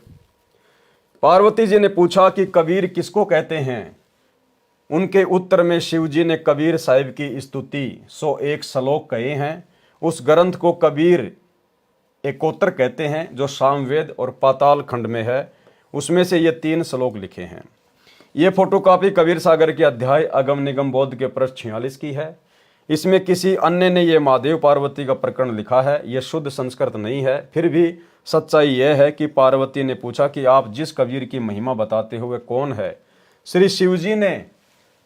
पार्वती जी ने पूछा कि कबीर किसको कहते हैं। उनके उत्तर में शिव जी ने कबीर साहिब की स्तुति 101 श्लोक कहे हैं। उस ग्रंथ को कबीर एकोत्तर कहते हैं, जो सामवेद और पाताल खंड में है। उसमें से ये 3 श्लोक लिखे हैं। ये फोटोकॉपी कबीर सागर के अध्याय अगम निगम बोध के पृष्ठ 46 की है। इसमें किसी अन्य ने यह महादेव पार्वती का प्रकरण लिखा है। यह शुद्ध संस्कृत नहीं है। फिर भी सच्चाई यह है कि पार्वती ने पूछा कि आप जिस कबीर की महिमा बताते हुए कौन है। श्री शिव जी ने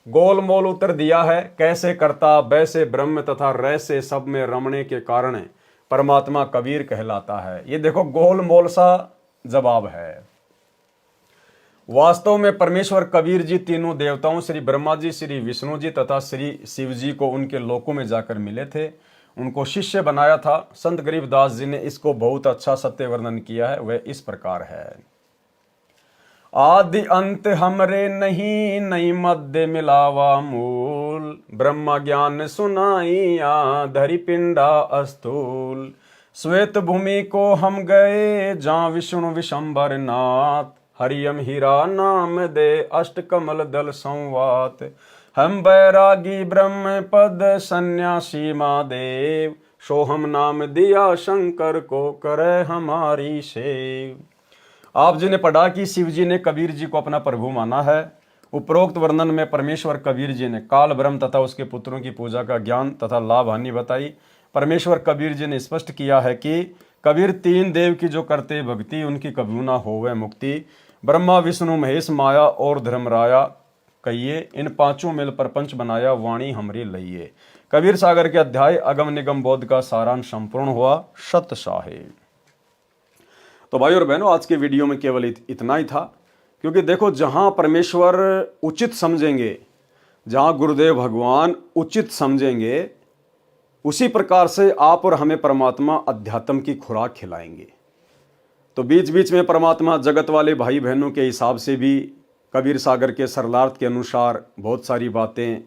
गोलमोल उत्तर दिया है, कैसे करता वैसे ब्रह्म तथा रैसे सब में रमणे के कारण परमात्मा कबीर कहलाता है। ये देखो गोलमोल सा जवाब है। वास्तव में परमेश्वर कबीर जी तीनों देवताओं श्री ब्रह्मा जी, श्री विष्णु जी तथा श्री शिव जी को उनके लोकों में जाकर मिले थे, उनको शिष्य बनाया था। संत गरीबदास जी ने इसको बहुत अच्छा सत्य वर्णन किया है। वह इस प्रकार है। आदि अंत हमरे नहीं, नहीं मध्य मिलावा मूल, ब्रह्म ज्ञान सुनाइया धरि पिंडा अस्थूल। श्वेत भूमि को हम गए जहाँ विष्णु विशंबर नाथ, हरियम हीरा नाम दे अष्ट कमल दल संवात। हम बैरागी ब्रह्म पद सन्यासी महादेव, सोहम नाम दिया शंकर को करे हमारी सेव। आप जी ने पढ़ा कि शिव जी ने कबीर जी को अपना प्रभु माना है। उपरोक्त वर्णन में परमेश्वर कबीर जी ने काल ब्रह्म तथा उसके पुत्रों की पूजा का ज्ञान तथा लाभ हानि बताई। परमेश्वर कबीर जी ने स्पष्ट किया है कि कबीर 3 देव की जो करते भक्ति, उनकी कभी ना होवे मुक्ति। ब्रह्मा विष्णु महेश माया और धर्मराया कहिए, इन 5 मिल प्रपंच बनाया वाणी हमरी लइये। कबीर सागर के अध्याय अगम निगम बोध का सारांश संपूर्ण हुआ। सत साहेब। तो भाई और बहनों, आज के वीडियो में केवल इतना ही था, क्योंकि देखो जहां परमेश्वर उचित समझेंगे, जहां गुरुदेव भगवान उचित समझेंगे, उसी प्रकार से आप और हमें परमात्मा अध्यात्म की खुराक खिलाएंगे। तो बीच बीच में परमात्मा जगत वाले भाई बहनों के हिसाब से भी कबीर सागर के सरलार्थ के अनुसार बहुत सारी बातें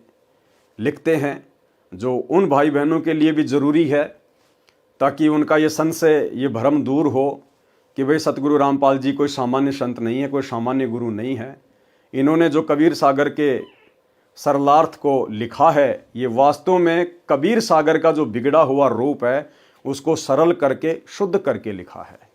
लिखते हैं, जो उन भाई बहनों के लिए भी ज़रूरी है, ताकि उनका ये संशय, ये भ्रम दूर हो कि भाई सतगुरु रामपाल जी कोई सामान्य संत नहीं है, कोई सामान्य गुरु नहीं है। इन्होंने जो कबीर सागर के सरलार्थ को लिखा है, ये वास्तव में कबीर सागर का जो बिगड़ा हुआ रूप है उसको सरल करके, शुद्ध करके लिखा है।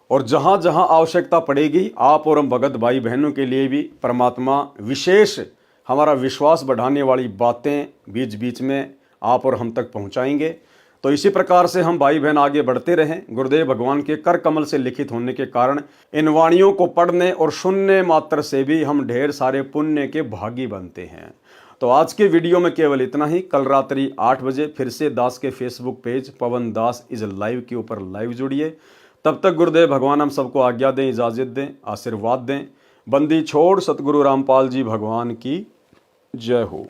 और जहाँ जहाँ आवश्यकता पड़ेगी, आप और हम भगत भाई बहनों के लिए भी परमात्मा विशेष हमारा विश्वास बढ़ाने वाली बातें बीच बीच में आप और हम तक पहुँचाएंगे। तो इसी प्रकार से हम भाई बहन आगे बढ़ते रहें। गुरुदेव भगवान के कर कमल से लिखित होने के कारण इन वाणियों को पढ़ने और सुनने मात्र से भी हम ढेर सारे पुण्य के भागी बनते हैं। तो आज के वीडियो में केवल इतना ही। कल रात्रि 8 बजे फिर से दास के Facebook page Pawan Das is live के ऊपर लाइव जुड़िए। तब तक गुरुदेव भगवान हम सबको आज्ञा दें, इजाज़त दें, आशीर्वाद दें। बंदी छोड़ सतगुरु रामपाल जी भगवान की जय हो।